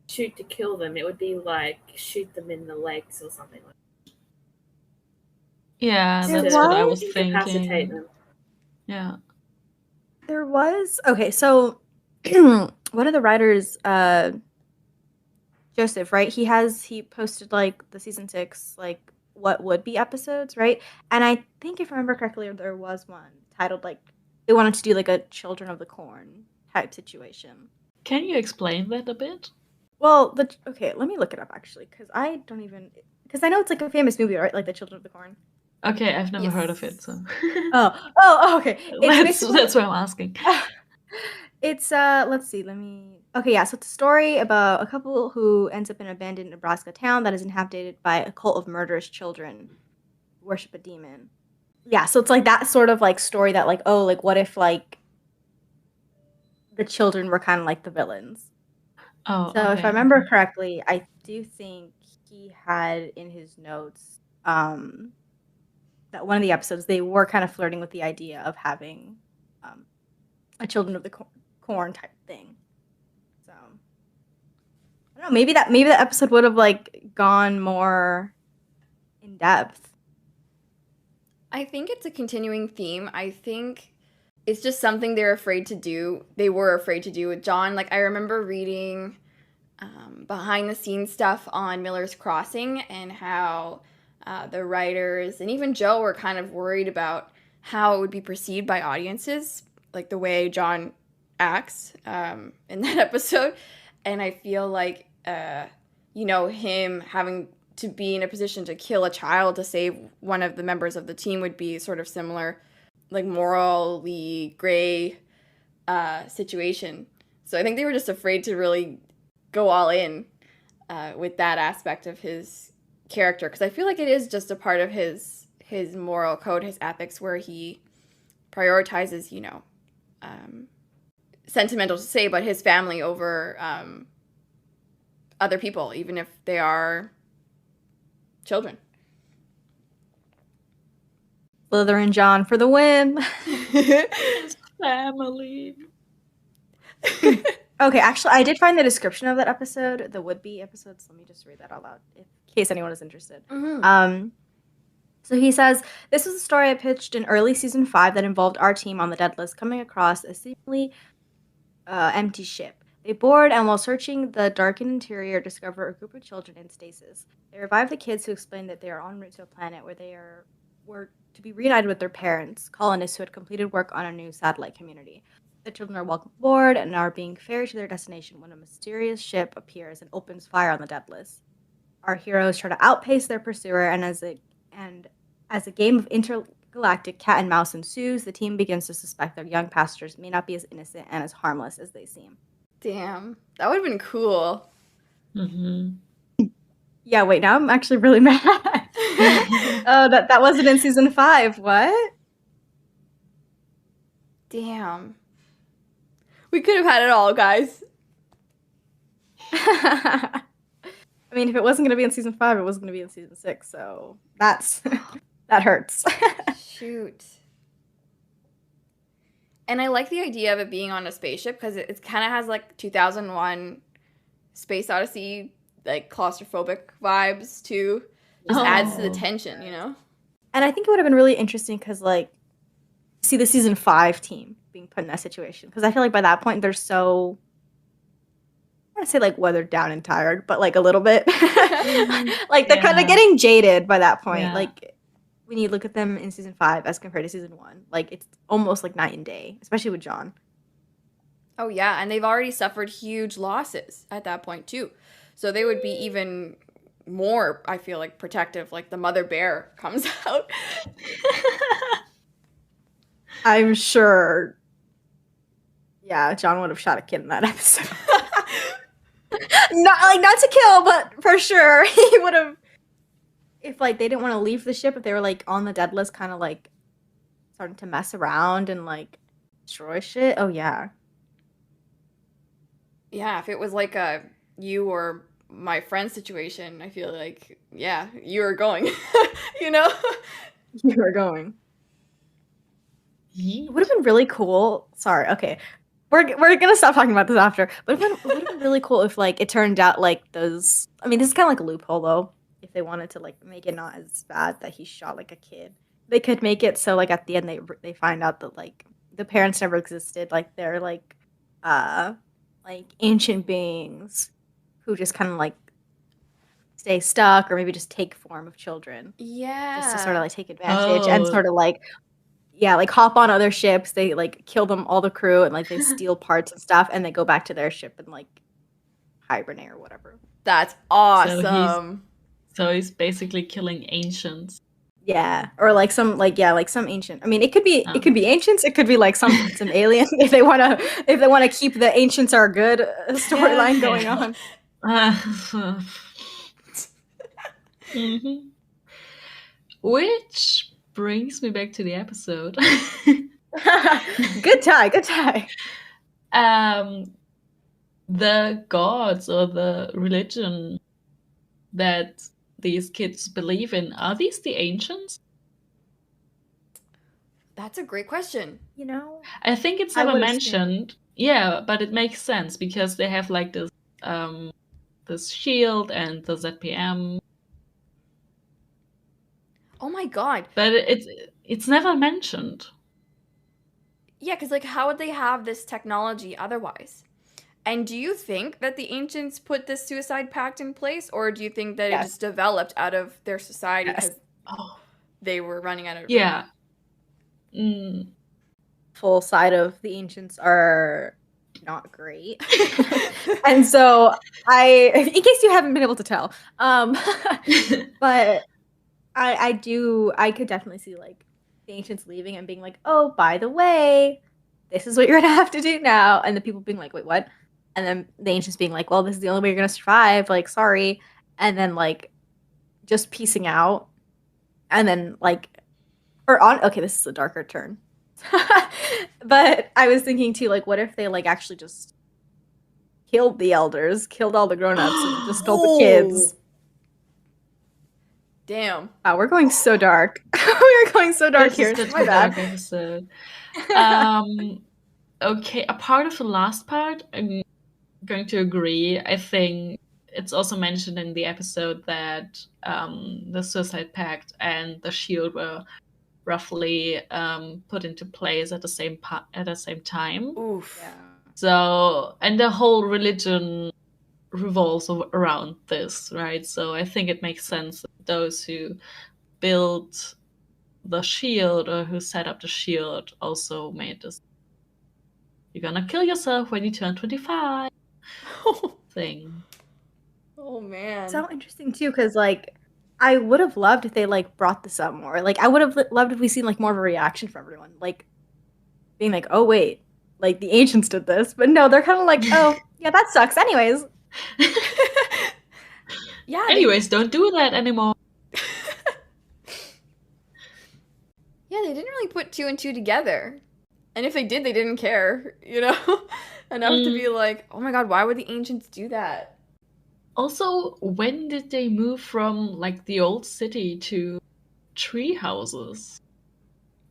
shoot to kill them. It would be like shoot them in the legs or something like that. Yeah, There that's what I was Incapacitate thinking. them. Yeah. There was okay, so one of the writers, Joseph, right? He posted like the season 6, like what would be episodes, right? And I think if I remember correctly, there was one titled like they wanted to do like a Children of the Corn type situation. Can you explain that a bit? Well, okay, let me look it up actually, because I know it's like a famous movie, right? Like the Children of the Corn. Okay, I've never heard of it, so. Oh, okay. That's why I'm asking. It's let's see, okay, yeah, so it's a story about a couple who ends up in an abandoned Nebraska town that is inhabited by a cult of murderous children who worship a demon. Yeah, so it's like that sort of like story that like, oh, like what if like the children were kind of like the villains. Oh, so if I remember correctly, I do think he had in his notes that one of the episodes they were kind of flirting with the idea of having a Children of the Corn type thing. So I don't know, maybe that episode would have like gone more in depth. I think it's a continuing theme. I think it's just something they're afraid to do. They were afraid to do with John. Like, I remember reading behind the scenes stuff on Miller's Crossing and how the writers and even Joe were kind of worried about how it would be perceived by audiences, like the way John acts in that episode. And I feel like, him having to be in a position to kill a child to save one of the members of the team would be sort of similar, like morally gray situation. So I think they were just afraid to really go all in with that aspect of his character, because I feel like it is just a part of his moral code, his ethics, where he prioritizes, sentimental to say, but his family over other people, even if they are children. Slytherin John for the win. His family. Okay, actually, I did find the description of that episode, the would-be episodes. Let me just read that out loud, in case anyone is interested. Mm-hmm. So he says, this was a story I pitched in early season 5 that involved our team on the dead list coming across a seemingly empty ship. They board, and while searching the darkened interior, discover a group of children in stasis. They revive the kids, who explain that they are en route to a planet where they were to be reunited with their parents, colonists who had completed work on a new satellite community. The children are welcomed aboard and are being ferried to their destination when a mysterious ship appears and opens fire on the Deathless. Our heroes try to outpace their pursuer, and as a game of intergalactic cat and mouse ensues, the team begins to suspect their young passengers may not be as innocent and as harmless as they seem. Damn. That would have been cool. Mm-hmm. Yeah, wait, now I'm actually really mad. Oh, that wasn't in season 5. What? Damn. We could have had it all, guys. I mean, if it wasn't going to be in season 5, it was going to be in season 6, so that hurts. Shoot. And I like the idea of it being on a spaceship because it kind of has like 2001 Space Odyssey, like claustrophobic vibes too. Just adds to the tension, you know? And I think it would have been really interesting because, like, see the season 5 team being put in that situation. Because I feel like by that point, they're so, I want to say, like, weathered down and tired, but, like, a little bit. Like, they're kind of getting jaded by that point. Yeah. Like, when you look at them in season 5 as compared to season 1, like, it's almost like night and day, especially with John. Oh, yeah. And they've already suffered huge losses at that point, too. So they would be even more, I feel like, protective. Like the mother bear comes out. I'm sure, yeah, John would have shot a kid in that episode. Not to kill, but for sure he would have. If like they didn't want to leave the ship, if they were like on the dead list, kind of like starting to mess around and like destroy shit. Oh yeah. Yeah, if it was like a you or my friend situation, I feel like, yeah, you are going, you know? You were going. It would have been really cool. Sorry, okay. We're gonna stop talking about this after. But it would have been really cool if like it turned out like those. I mean, this is kind of like a loophole though. If they wanted to like make it not as bad that he shot like a kid, they could make it so like at the end they find out that like the parents never existed. Like they're like ancient beings who just kind of like stay stuck or maybe just take form of children. Yeah. Just to sort of like take advantage and sort of like, yeah, like hop on other ships. They like kill them, all the crew, and like they steal parts and stuff, and they go back to their ship and like hibernate or whatever. That's awesome. So he's basically killing ancients. Yeah, or like some ancient. I mean, it could be ancients. It could be like some alien if they wanna keep the ancients are good storyline going on. Mm-hmm. Which brings me back to the episode. Good tie. The gods or the religion that these kids believe in, are these the ancients? That's a great question. You know, I think it's never mentioned. Yeah, but it makes sense because they have like this this shield and the ZPM. Oh my god. But it's never mentioned. Yeah, because like how would they have this technology otherwise? And do you think that the ancients put this suicide pact in place, or do you think that it just developed out of their society because they were running out of room? Full side of the ancients are not great. And so in case you haven't been able to tell, but I could definitely see like the ancients leaving and being like, oh, by the way, this is what you're gonna have to do now, and the people being like, wait, what? And then the ancients being like, well, this is the only way you're gonna survive, like, sorry, and then like just piecing out, and then like this is a darker turn. But I was thinking too, like, what if they like actually just killed the elders, killed all the grown-ups, and just killed the kids? Damn. Wow, we're going so dark. We're going so dark here. This is my bad. Dark episode. Okay, a part of the last part, I'm going to agree. I think it's also mentioned in the episode that the suicide pact and the shield were roughly put into place at the same time. Oof. Yeah. So, and the whole religion revolves around this, right? So I think it makes sense that those who built the shield or who set up the shield also made this "you're gonna kill yourself when you turn 25" thing. Oh man. So interesting too, because like I would have loved if they like brought this up more. Like I would have loved if we seen like more of a reaction from everyone, like being like, "Oh wait, like the ancients did this," but no, they're kind of like, "Oh yeah, that sucks." Anyways, Yeah. Anyways, don't do that anymore. Yeah, they didn't really put 2 and 2 together. And if they did, they didn't care, you know? Enough to be like, oh my god, why would the ancients do that? Also, when did they move from like the old city to tree houses?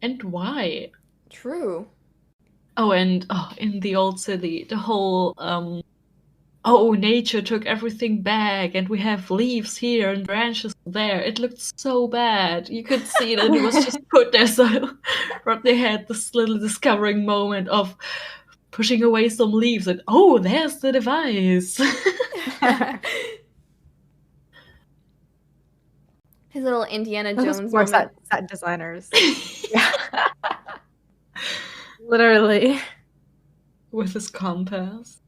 And why? True. Oh, and in the old city, the whole nature took everything back and we have leaves here and branches there. It looked so bad. You could see that it was just put there so Rodney had this little discovering moment of pushing away some leaves and oh, there's the device. His little Indiana those Jones poor moment. set designers. Yeah. Literally. With his compass.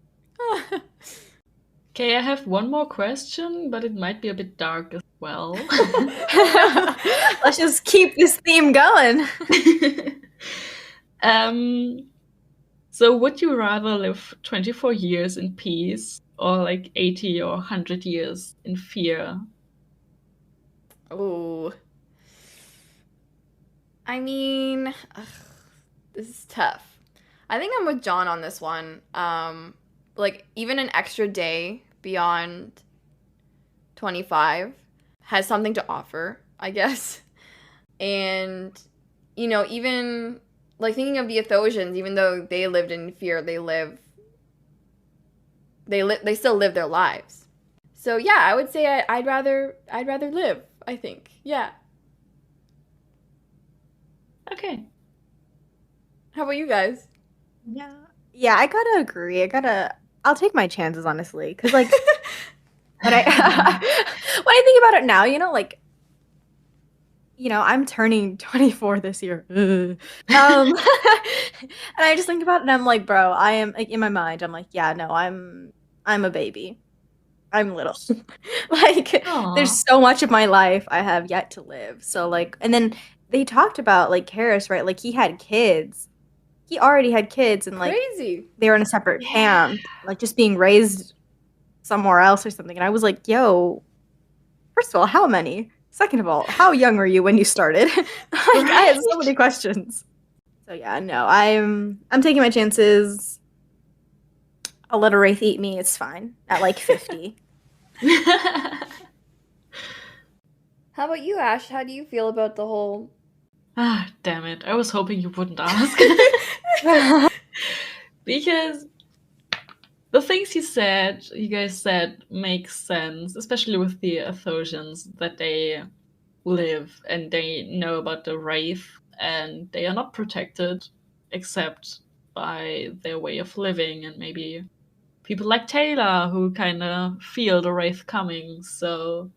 Okay, I have one more question, but it might be a bit dark as well. Let's just keep this theme going. So would you rather live 24 years in peace or like 80 or 100 years in fear? Oh. I mean, this is tough. I think I'm with John on this one. Like, even an extra day beyond 25 has something to offer, I guess. And, you know, even, like, thinking of the Euthosians, even though they lived in fear, they still live their lives. So, yeah, I would say I'd rather live, I think. Yeah. Okay. How about you guys? Yeah, I gotta agree. I'll take my chances, honestly, because like, when I think about it now, I'm turning 24 this year, and I just think about it, and I'm like, bro, I am like in my mind, I'm like, yeah, no, I'm a baby, I'm little, like, Aw. there's so much of my life I have yet to live. So like, and then they talked about like Karis, right? Like he had kids. He already had kids, and like Crazy. they were in a separate camp, like just being raised somewhere else or something. And I was like, yo, first of all, how many? Second of all, how young were you when you started? Like, I had so many questions. So yeah, no, I'm taking my chances. I'll let a wraith eat me. It's fine at like 50. How about you, Ash? How do you feel about the whole... Ah, damn it. I was hoping you wouldn't ask. Because the things you guys said make sense, especially with the Euthosians, that they live and they know about the Wraith and they are not protected except by their way of living and maybe people like Taylor who kind of feel the Wraith coming. So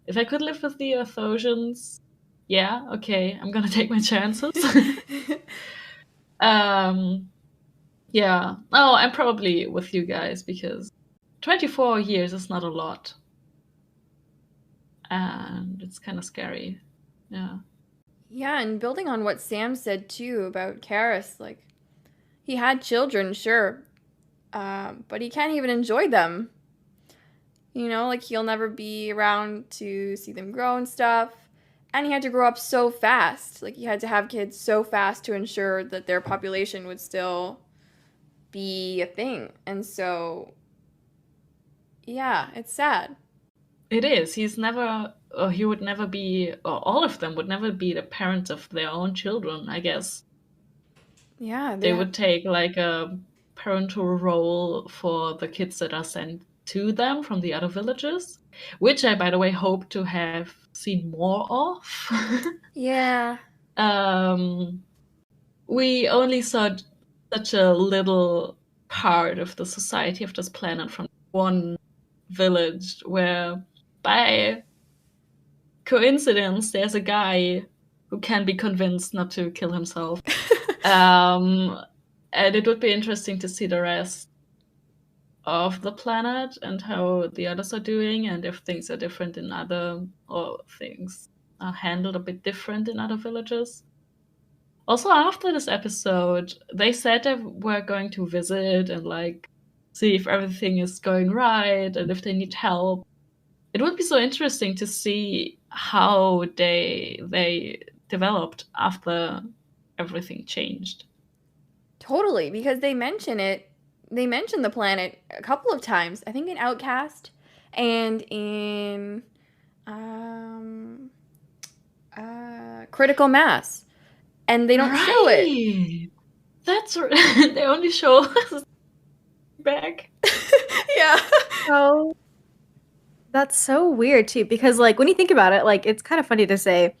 if I could live with the Euthosians, yeah, okay, I'm gonna take my chances. Yeah. Oh, I'm probably with you guys because 24 years is not a lot. And it's kind of scary. Yeah. Yeah, and building on what Sam said too about Karis, like, he had children, sure, but he can't even enjoy them. You know, like, he'll never be around to see them grow and stuff. And he had to grow up so fast. Like, he had to have kids so fast to ensure that their population would still be a thing. And so, yeah, it's sad. It is. He would never be, or all of them would never be the parents of their own children, I guess. Yeah. They would take like a parental role for the kids that are sent to them from the other villages, which I, by the way, hope to have seen more of. Yeah. We only saw such a little part of the society of this planet from one village where by coincidence there's a guy who can be convinced not to kill himself. And it would be interesting to see the rest of the planet and how the others are doing, and if things are different in other, or things are handled a bit different in other villages. Also, after this episode, they said they were going to visit and like see if everything is going right and if they need help. It would be so interesting to see how they developed after everything changed. Totally, because they mention it. They mention the planet a couple of times. I think in Outcast and in Critical Mass, and they don't show it. That's they only show us back. Yeah. So that's so weird too, because like when you think about it, like it's kind of funny to say,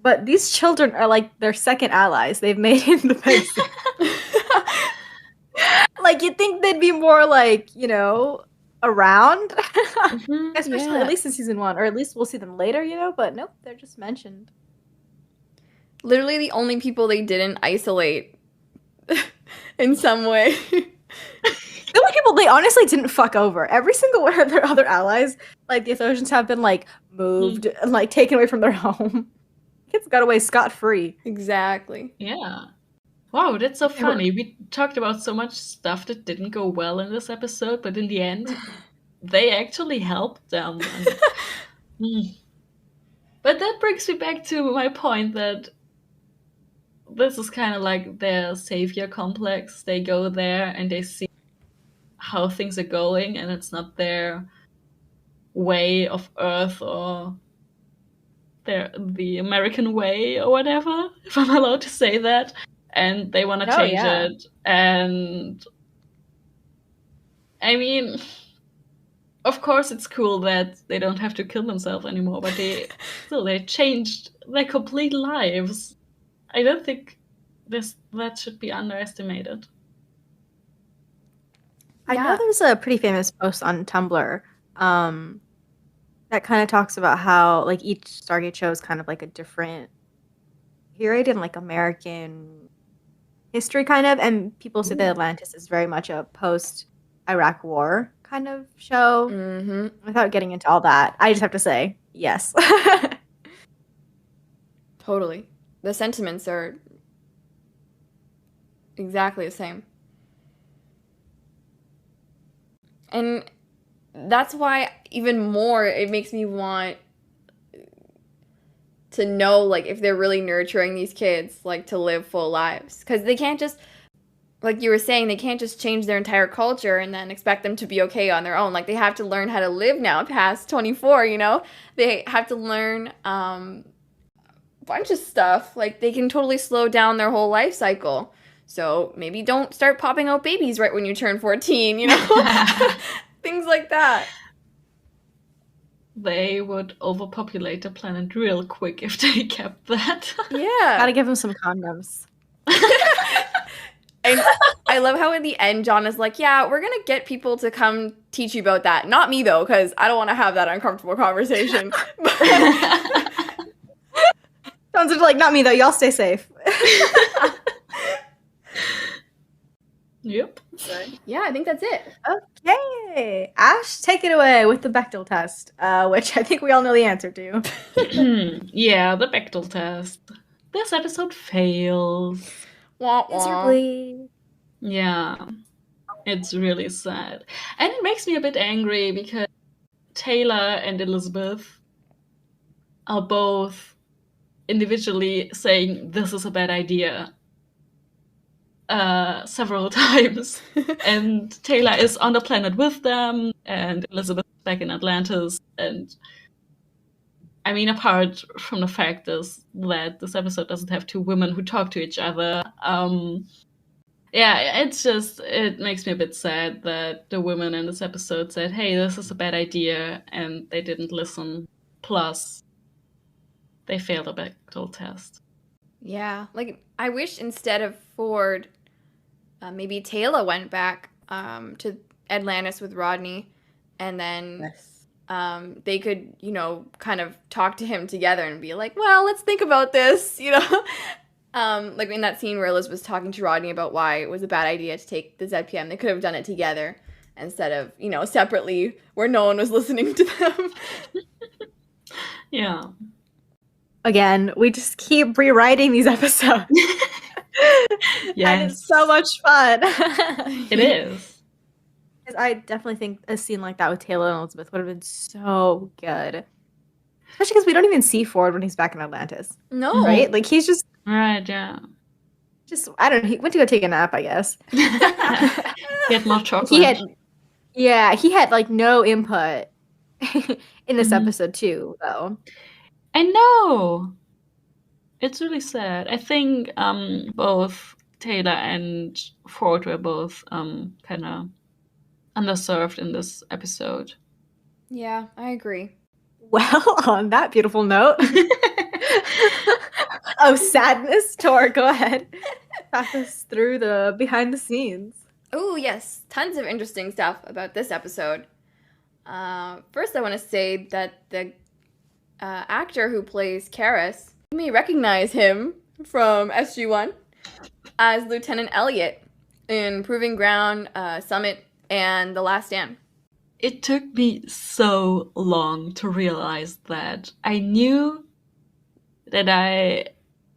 but these children are like their second allies. They've made independence. Like you'd think they'd be more like, you know, around. Especially at least in season 1, or at least we'll see them later, you know, but nope, they're just mentioned. Literally the only people they didn't isolate in some way. The only people they honestly didn't fuck over. Every single one of their other allies, like the Euthosians, have been like moved and like taken away from their home. Kids got away scot-free. Exactly. Yeah. Wow, that's so funny. We talked about so much stuff that didn't go well in this episode, but in the end, they actually helped them. But that brings me back to my point that this is kind of like their savior complex. They go there and they see how things are going, and it's not their way of Earth or the American way or whatever, if I'm allowed to say that. And they want to change it. And I mean, of course it's cool that they don't have to kill themselves anymore, but they changed their complete lives. I don't think that should be underestimated. I know there's a pretty famous post on Tumblr that kind of talks about how like each Stargate show is kind of like a different period in like American history, kind of, and people say that Atlantis is very much a post-Iraq War kind of show. Without getting into all that, I just have to say yes. Totally. The sentiments are exactly the same. And that's why even more it makes me want to know, like, if they're really nurturing these kids, like, to live full lives. Because they can't just, like you were saying, they can't just change their entire culture and then expect them to be okay on their own. Like, they have to learn how to live now past 24, you know? They have to learn a bunch of stuff. Like, they can totally slow down their whole life cycle. So maybe don't start popping out babies right when you turn 14, you know? Things like that. They would overpopulate the planet real quick if they kept that. Yeah. Gotta give them some condoms. And I love how in the end, John is like, yeah, we're going to get people to come teach you about that. Not me, though, because I don't want to have that uncomfortable conversation. John's like, not me, though. Y'all stay safe. Yep. Yeah, I think that's it. Okay. Ash, take it away with the Bechdel test, which I think we all know the answer to. Yeah, the Bechdel test. This episode fails. Wah, wah. Miserably. Yeah. It's really sad. And it makes me a bit angry because Taylor and Elizabeth are both individually saying this is a bad idea several times. And Taylor is on the planet with them, and Elizabeth is back in Atlantis. And I mean, apart from the fact is that this episode doesn't have two women who talk to each other, yeah, it makes me a bit sad that the women in this episode said, hey, this is a bad idea, and they didn't listen. Plus, they failed a Bechdel test. Yeah, like, I wish instead of Ford maybe Taylor went back to Atlantis with Rodney, and then they could, kind of talk to him together and be like, well, let's think about this, like in that scene where Liz was talking to Rodney about why it was a bad idea to take the ZPM. They could have done it together instead of, separately where no one was listening to them. Yeah. Again, we just keep rewriting these episodes. Yes. And it's so much fun. It is. I definitely think a scene like that with Taylor and Elizabeth would have been so good. Especially because we don't even see Ford when he's back in Atlantis. No. Right? Like, he's just, Right, yeah. I don't know, he went to go take a nap, I guess. He had more chocolate. He had like no input in this Mhm. episode too, though. I know. It's really sad. I think both Taylor and Ford were both kind of underserved in this episode. Yeah, I agree. Well, on that beautiful note of sadness, Tor, go ahead. Talk us through the behind the scenes. Oh, yes. Tons of interesting stuff about this episode. First, I want to say that the actor who plays Karis, you may recognize him from SG-1 as Lieutenant Elliot in Proving Ground, Summit, and The Last Stand. It took me so long to realize that. I knew that I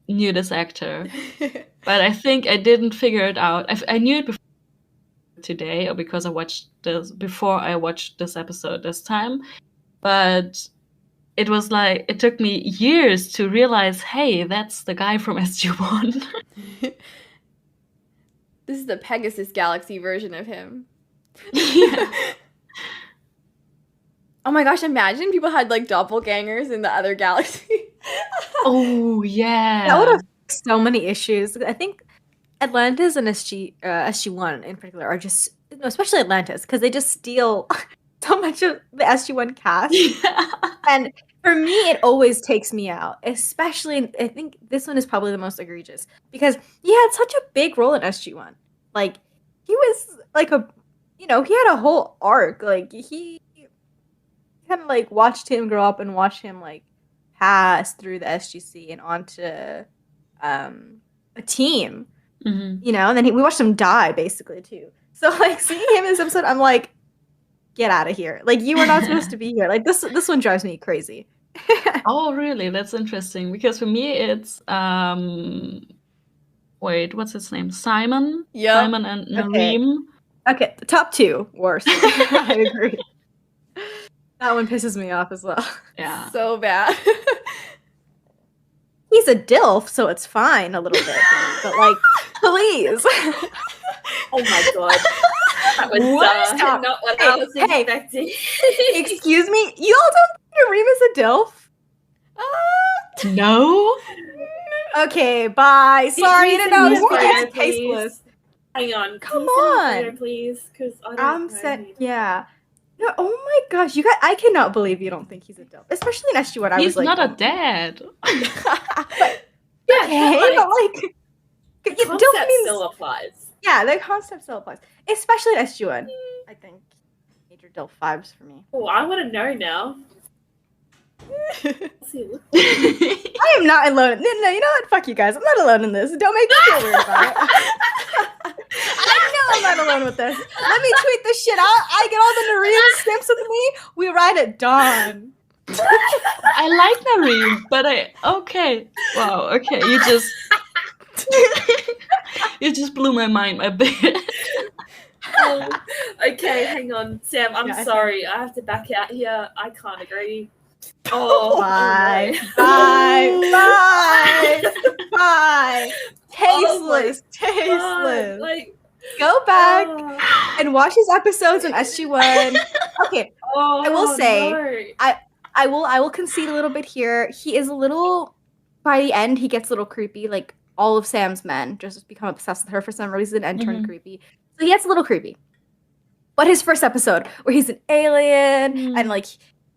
knew this actor, but I think I didn't figure it out. I knew it before today, or because I watched this before I watched this episode this time, but it was like it took me years to realize, hey, that's the guy from SG-1. This is the Pegasus Galaxy version of him. Yeah. Oh my gosh, imagine people had like doppelgangers in the other galaxy. Oh yeah. That would have fixed so many issues. I think Atlantis and SG-1 in particular are just, especially Atlantis, because they just steal so much of the SG-1 cast. Yeah. And for me, it always takes me out. Especially, I think this one is probably the most egregious because he had such a big role in SG-1. Like, he was like he had a whole arc. Like, he kind of like watched him grow up and watched him like pass through the SGC and onto a team. Mm-hmm. And then we watched him die basically too. So like seeing him in this episode, I'm like, get out of here! Like, you were not supposed to be here. Like this one drives me crazy. Oh, really? That's interesting. Because for me, it's wait, what's his name? Simon. Yep. Simon and Nareem. Okay, the top two worst. I agree. That one pisses me off as well. Yeah. So bad. He's a DILF, so it's fine a little bit. But like, please. Oh my god. That was Stop. not what I was Hey. expecting. Excuse me? You all don't think Nareem is a DILF? No. Okay, bye. Sorry, Can I you didn't know. send me a It's photo, please? tasteless. Hang on. Come Can you send me a on. photo, please? Because I don't I'm know set. who- Yeah. No, oh my gosh, you guys! I cannot believe you don't think he's a DILF, especially in SG-1. I He's was like, not a oh, dad. Yeah, okay, but, but like, the DILF concept means still applies. yeah, the concept still applies, especially in SG-1. I think major DILF vibes for me. Oh, I want to know now. Let's see, look. I am not alone. No, you know what? Fuck you guys. I'm not alone in this. Don't make me feel weird about it. I know I'm not alone with this. Let me tweet this shit out. I get all the Nareem snips with me. We ride at dawn. I like Nareem, but okay. Wow. Okay, you just blew my mind a bit. Okay, hang on, Sam. I'm Yeah, I sorry. I have to back out here. I can't agree. Oh, Bye. no. Bye. Bye. Tasteless. God, Tasteless. like, Go back oh, and watch his episodes on SG-1. Okay, oh, I will say, no. I will concede a little bit here. He is a little, by the end, he gets a little creepy. Like, all of Sam's men just become obsessed with her for some reason and turn Mhm. creepy. So he gets a little creepy. But his first episode, where he's an alien, and like,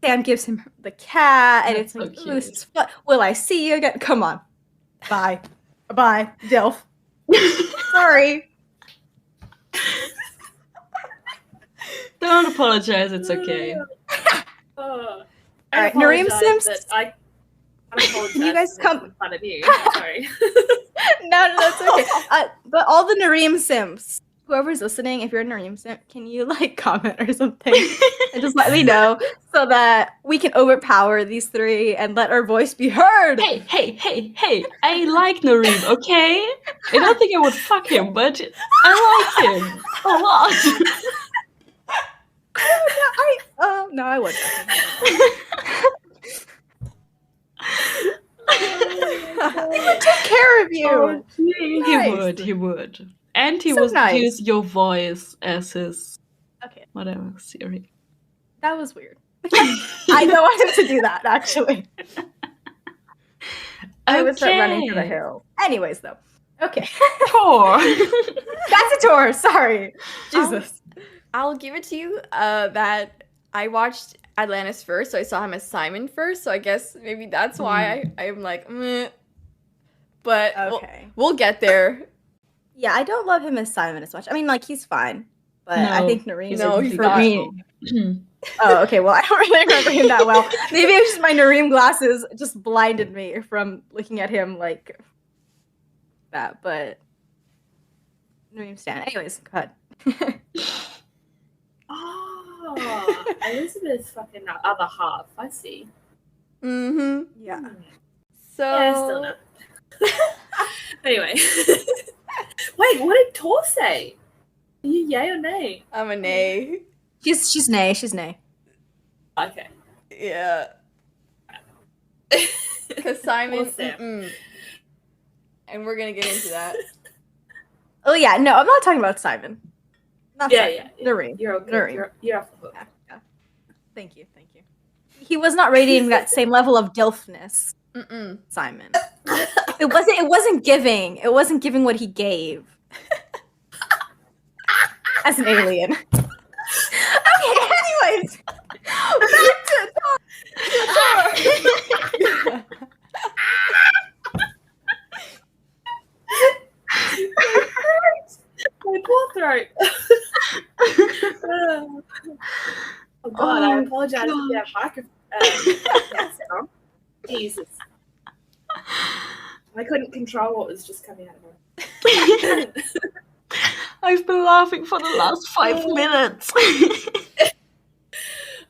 Sam gives him the cat, and That's it's like, so "Ooh, this cute. is fun. Will I see you again? Come on. Bye. Bye, DILF. Sorry. Don't apologize. It's okay. All right, Nareem Sims. I apologize. Can you guys for come- making fun of you? Sorry. No, that's okay. But all the Nareem Sims, whoever's listening, if you're a Nareem Sim, can you like comment or something and just let me know so that we can overpower these three and let our voice be heard? Hey! I like Nareem, okay? I don't think I would fuck him, but I like him a lot. No, I wouldn't. He would take care of you. He would. And he So would nice. use your voice as his Okay, whatever Siri. that was weird. I don't want him to do that, actually. I would start running through the hill. Anyways, though. Okay. Tor. That's a tour. Sorry. Jesus. I'll give it to you that I watched Atlantis first, so I saw him as Simon first, so I guess maybe that's why I'm like, meh. But Okay. we'll get there. Yeah, I don't love him as Simon as much. I mean, like, he's fine. But I No. think Nareem No, is he's for not. me. Oh, okay. Well, I don't really remember him that well. Maybe it's just my Nareem glasses just blinded me from looking at him like that. But Nareem Stan. Anyways, go ahead. Oh, Elizabeth's fucking other half. I see. Mm-hmm. Yeah. So Yeah, still no. Anyway. Wait, what did Tor say? Are you yay or nay? I'm a nay. She's nay. She's nay. Okay. Yeah. Because Simon, Awesome. and we're gonna get into that. Oh yeah, no, I'm not talking about Simon. Not Yeah, Simon. yeah. Nareem. You're okay. Nareem. You're off the hook. Yeah. Thank you. He was not radiating that same level of DILFness, Simon. It wasn't giving. It wasn't giving what he gave. As an alien. Okay, anyways. Back to My poor throat. Oh god, I apologize if you have microphone on. Jesus. I couldn't control what was just coming out of my I've been laughing for the last 5 minutes.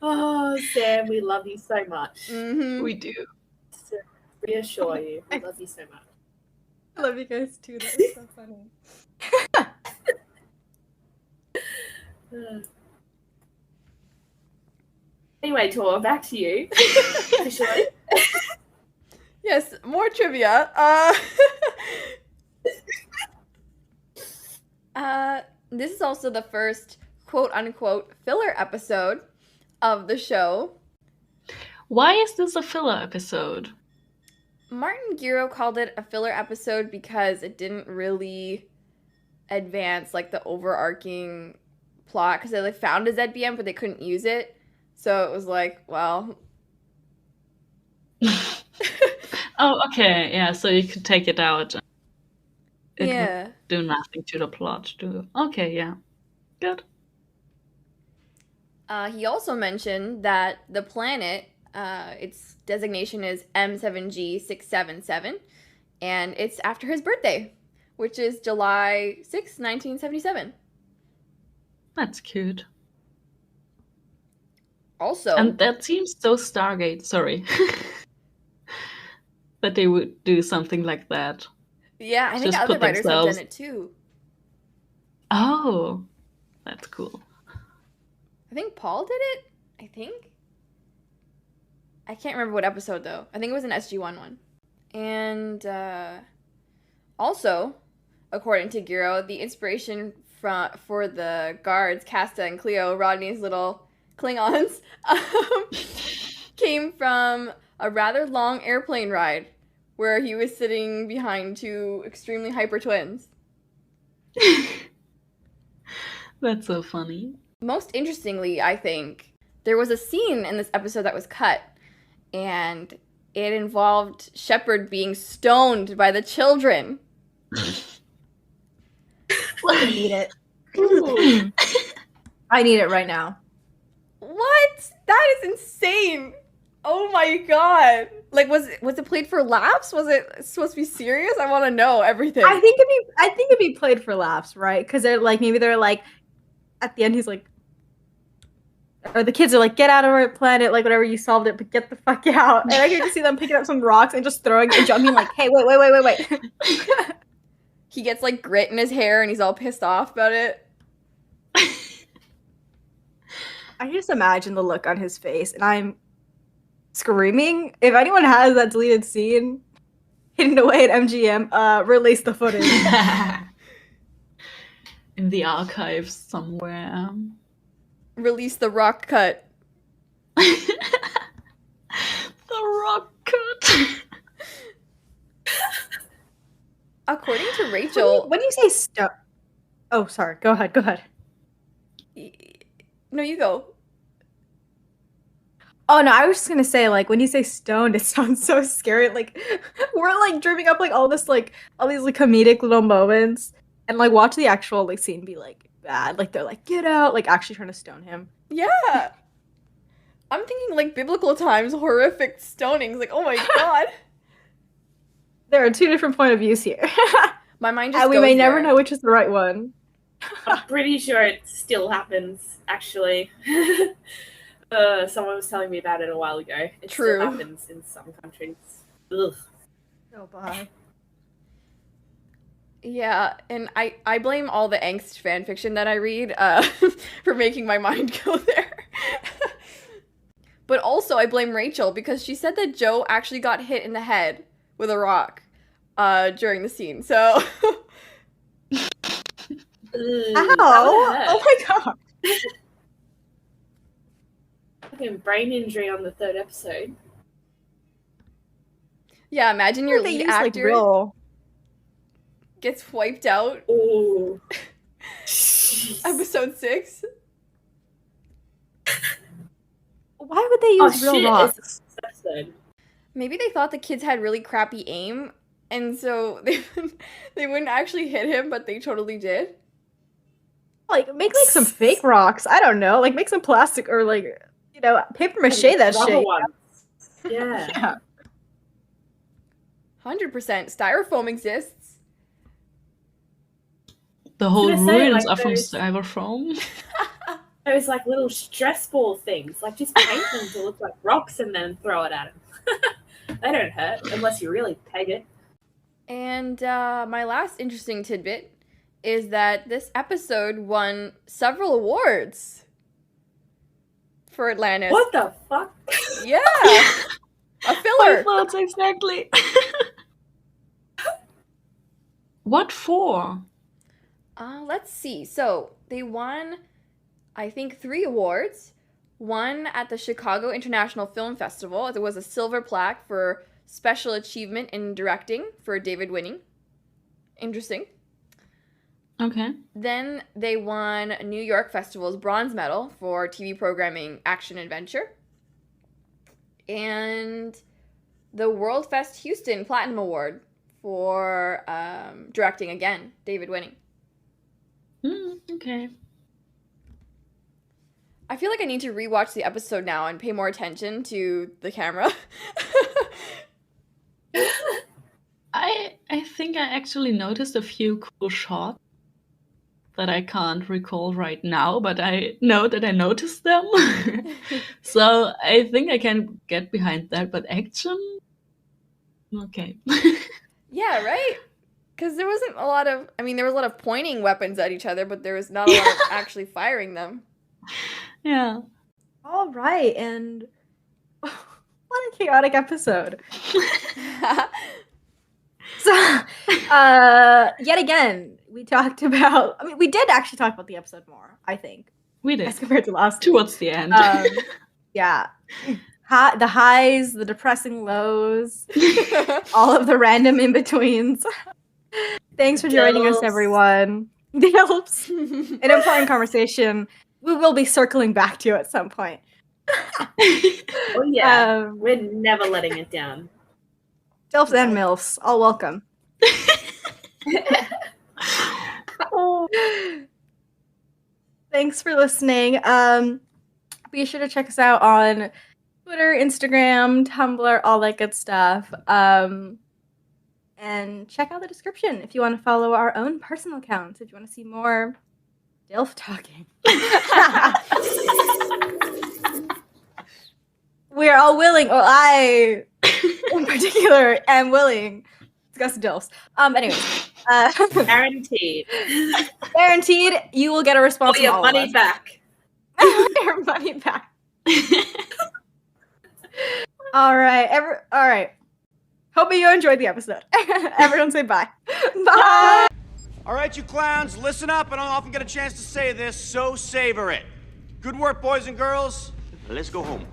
Oh, Sam, we love you so much. Mm-hmm. We do. To reassure you, we love you so much. I love you guys too. That was so funny. Anyway, Tor, back to you. Officially. Yes, more trivia. This is also the first quote-unquote filler episode of the show. Why is this a filler episode? Martin Giro called it a filler episode because it didn't really advance like the overarching plot because they like found a ZBM but they couldn't use it. So it was like, well. Oh, okay. Yeah, so you could take it out. It Yeah. would do nothing to the plot. Okay, yeah. Good. He also mentioned that the planet, its designation is M7G677, and it's after his birthday, which is July 6, 1977. That's cute. Also, And that seems so Stargate, sorry. That they would do something like that. yeah, I think just other put writers have themselves- done it too. Oh, that's cool. I think Paul did it, I think. I can't remember what episode, though. I think it was an SG-1 one. And also, according to Giro, the inspiration for the guards, Casta and Cleo, Rodney's little Klingons, came from a rather long airplane ride where he was sitting behind two extremely hyper twins. That's so funny. Most interestingly, I think, there was a scene in this episode that was cut, and it involved Shepard being stoned by the children. I need it. I need it right now. What? That is insane. Oh my god. Like, was it played for laughs? Was it supposed to be serious? I want to know everything. I think it'd be played for laughs, right? Because they're like, maybe they're like, at the end he's like, or the kids are like, get out of our planet, like whatever, you solved it, but get the fuck out. And I can just see them picking up some rocks and just throwing and jumping like, hey, wait. He gets like grit in his hair and he's all pissed off about it. I just imagine the look on his face, and I'm screaming. If anyone has that deleted scene hidden away at MGM, release the footage. In the archives somewhere. Release the rock cut. The rock cut. According to Rachel, When you say stone... Oh, sorry. Go ahead. No, you go. Oh, no, I was just gonna say, like, when you say stoned, it sounds so scary. Like, we're, like, dreaming up, like, all these, like, comedic little moments. And, like, watch the actual, like, scene be, like, bad. Like, they're like, get out. Like, actually trying to stone him. Yeah. I'm thinking, like, biblical times, horrific stonings. Like, oh my god. There are two different point of views here. My mind just And we goes may never there. know which is the right one. I'm pretty sure it still happens, actually. Someone was telling me about it a while ago. It True. still happens in some countries. Ugh. Oh, bye. Yeah, and I blame all the angst fanfiction that I read for making my mind go there. But also I blame Rachel because she said that Joe actually got hit in the head with a rock during the scene. So Ow! Oh my god! Fucking brain injury on the 3rd episode. yeah, imagine your They lead use, like, actor real... gets wiped out. Oh. Episode 6. Why would they use real rocks? It's this episode. Maybe they thought the kids had really crappy aim, and so they wouldn't actually hit him, but they totally did. Like, make, like, some fake rocks. I don't know. Like, make some plastic or, like, you know, paper mache that Rubber shit. ones. Yeah. Yeah. 100%. Styrofoam exists. The whole gonna say, ruins like, are from those- styrofoam. Those, like, little stress ball things. Like, just paint them to look like rocks and then throw it at them. They don't hurt unless you really peg it. And my last interesting tidbit is that this episode won several awards for Atlantis. What the fuck? Yeah. A My filler. thoughts exactly. What for? Let's see. So they won, I think, 3 awards. One at the Chicago International Film Festival. It was a silver plaque for special achievement in directing for David Winning. Interesting. Okay. Then they won New York Festival's bronze medal for TV programming action adventure. And the World Fest Houston Platinum Award for directing again, David Winning. Okay. I feel like I need to rewatch the episode now and pay more attention to the camera. I think I actually noticed a few cool shots that I can't recall right now, but I know that I noticed them. So I think I can get behind that, but action? Okay. Yeah, right? Because there wasn't a lot of, there was a lot of pointing weapons at each other, but there was not a lot of actually firing them. Yeah. All right, and what a chaotic episode. So, yet again, we talked about, we did actually talk about the episode more, I think, We did. as compared to last Towards the end. yeah. The highs, the depressing lows, all of the random in-betweens. Thanks for joining us, DILFs. everyone. DILFs. An important conversation we will be circling back to at some point. Oh yeah, Um, we're never letting it down. DILFs and MILFs, all welcome. Thanks for listening. Be sure to check us out on Twitter, Instagram, Tumblr, all that good stuff. And check out the description if you want to follow our own personal accounts, if you want to see more DILF talking. We're all willing, or I in particular am willing to discuss DILFs. Anyways. Guaranteed. Guaranteed, you will get a response from Your all of money us. back. Your money back. All right. Hope you enjoyed the episode. Everyone say bye. Bye. All right, you clowns, listen up. I don't often get a chance to say this, so savor it. Good work, boys and girls. Let's go home.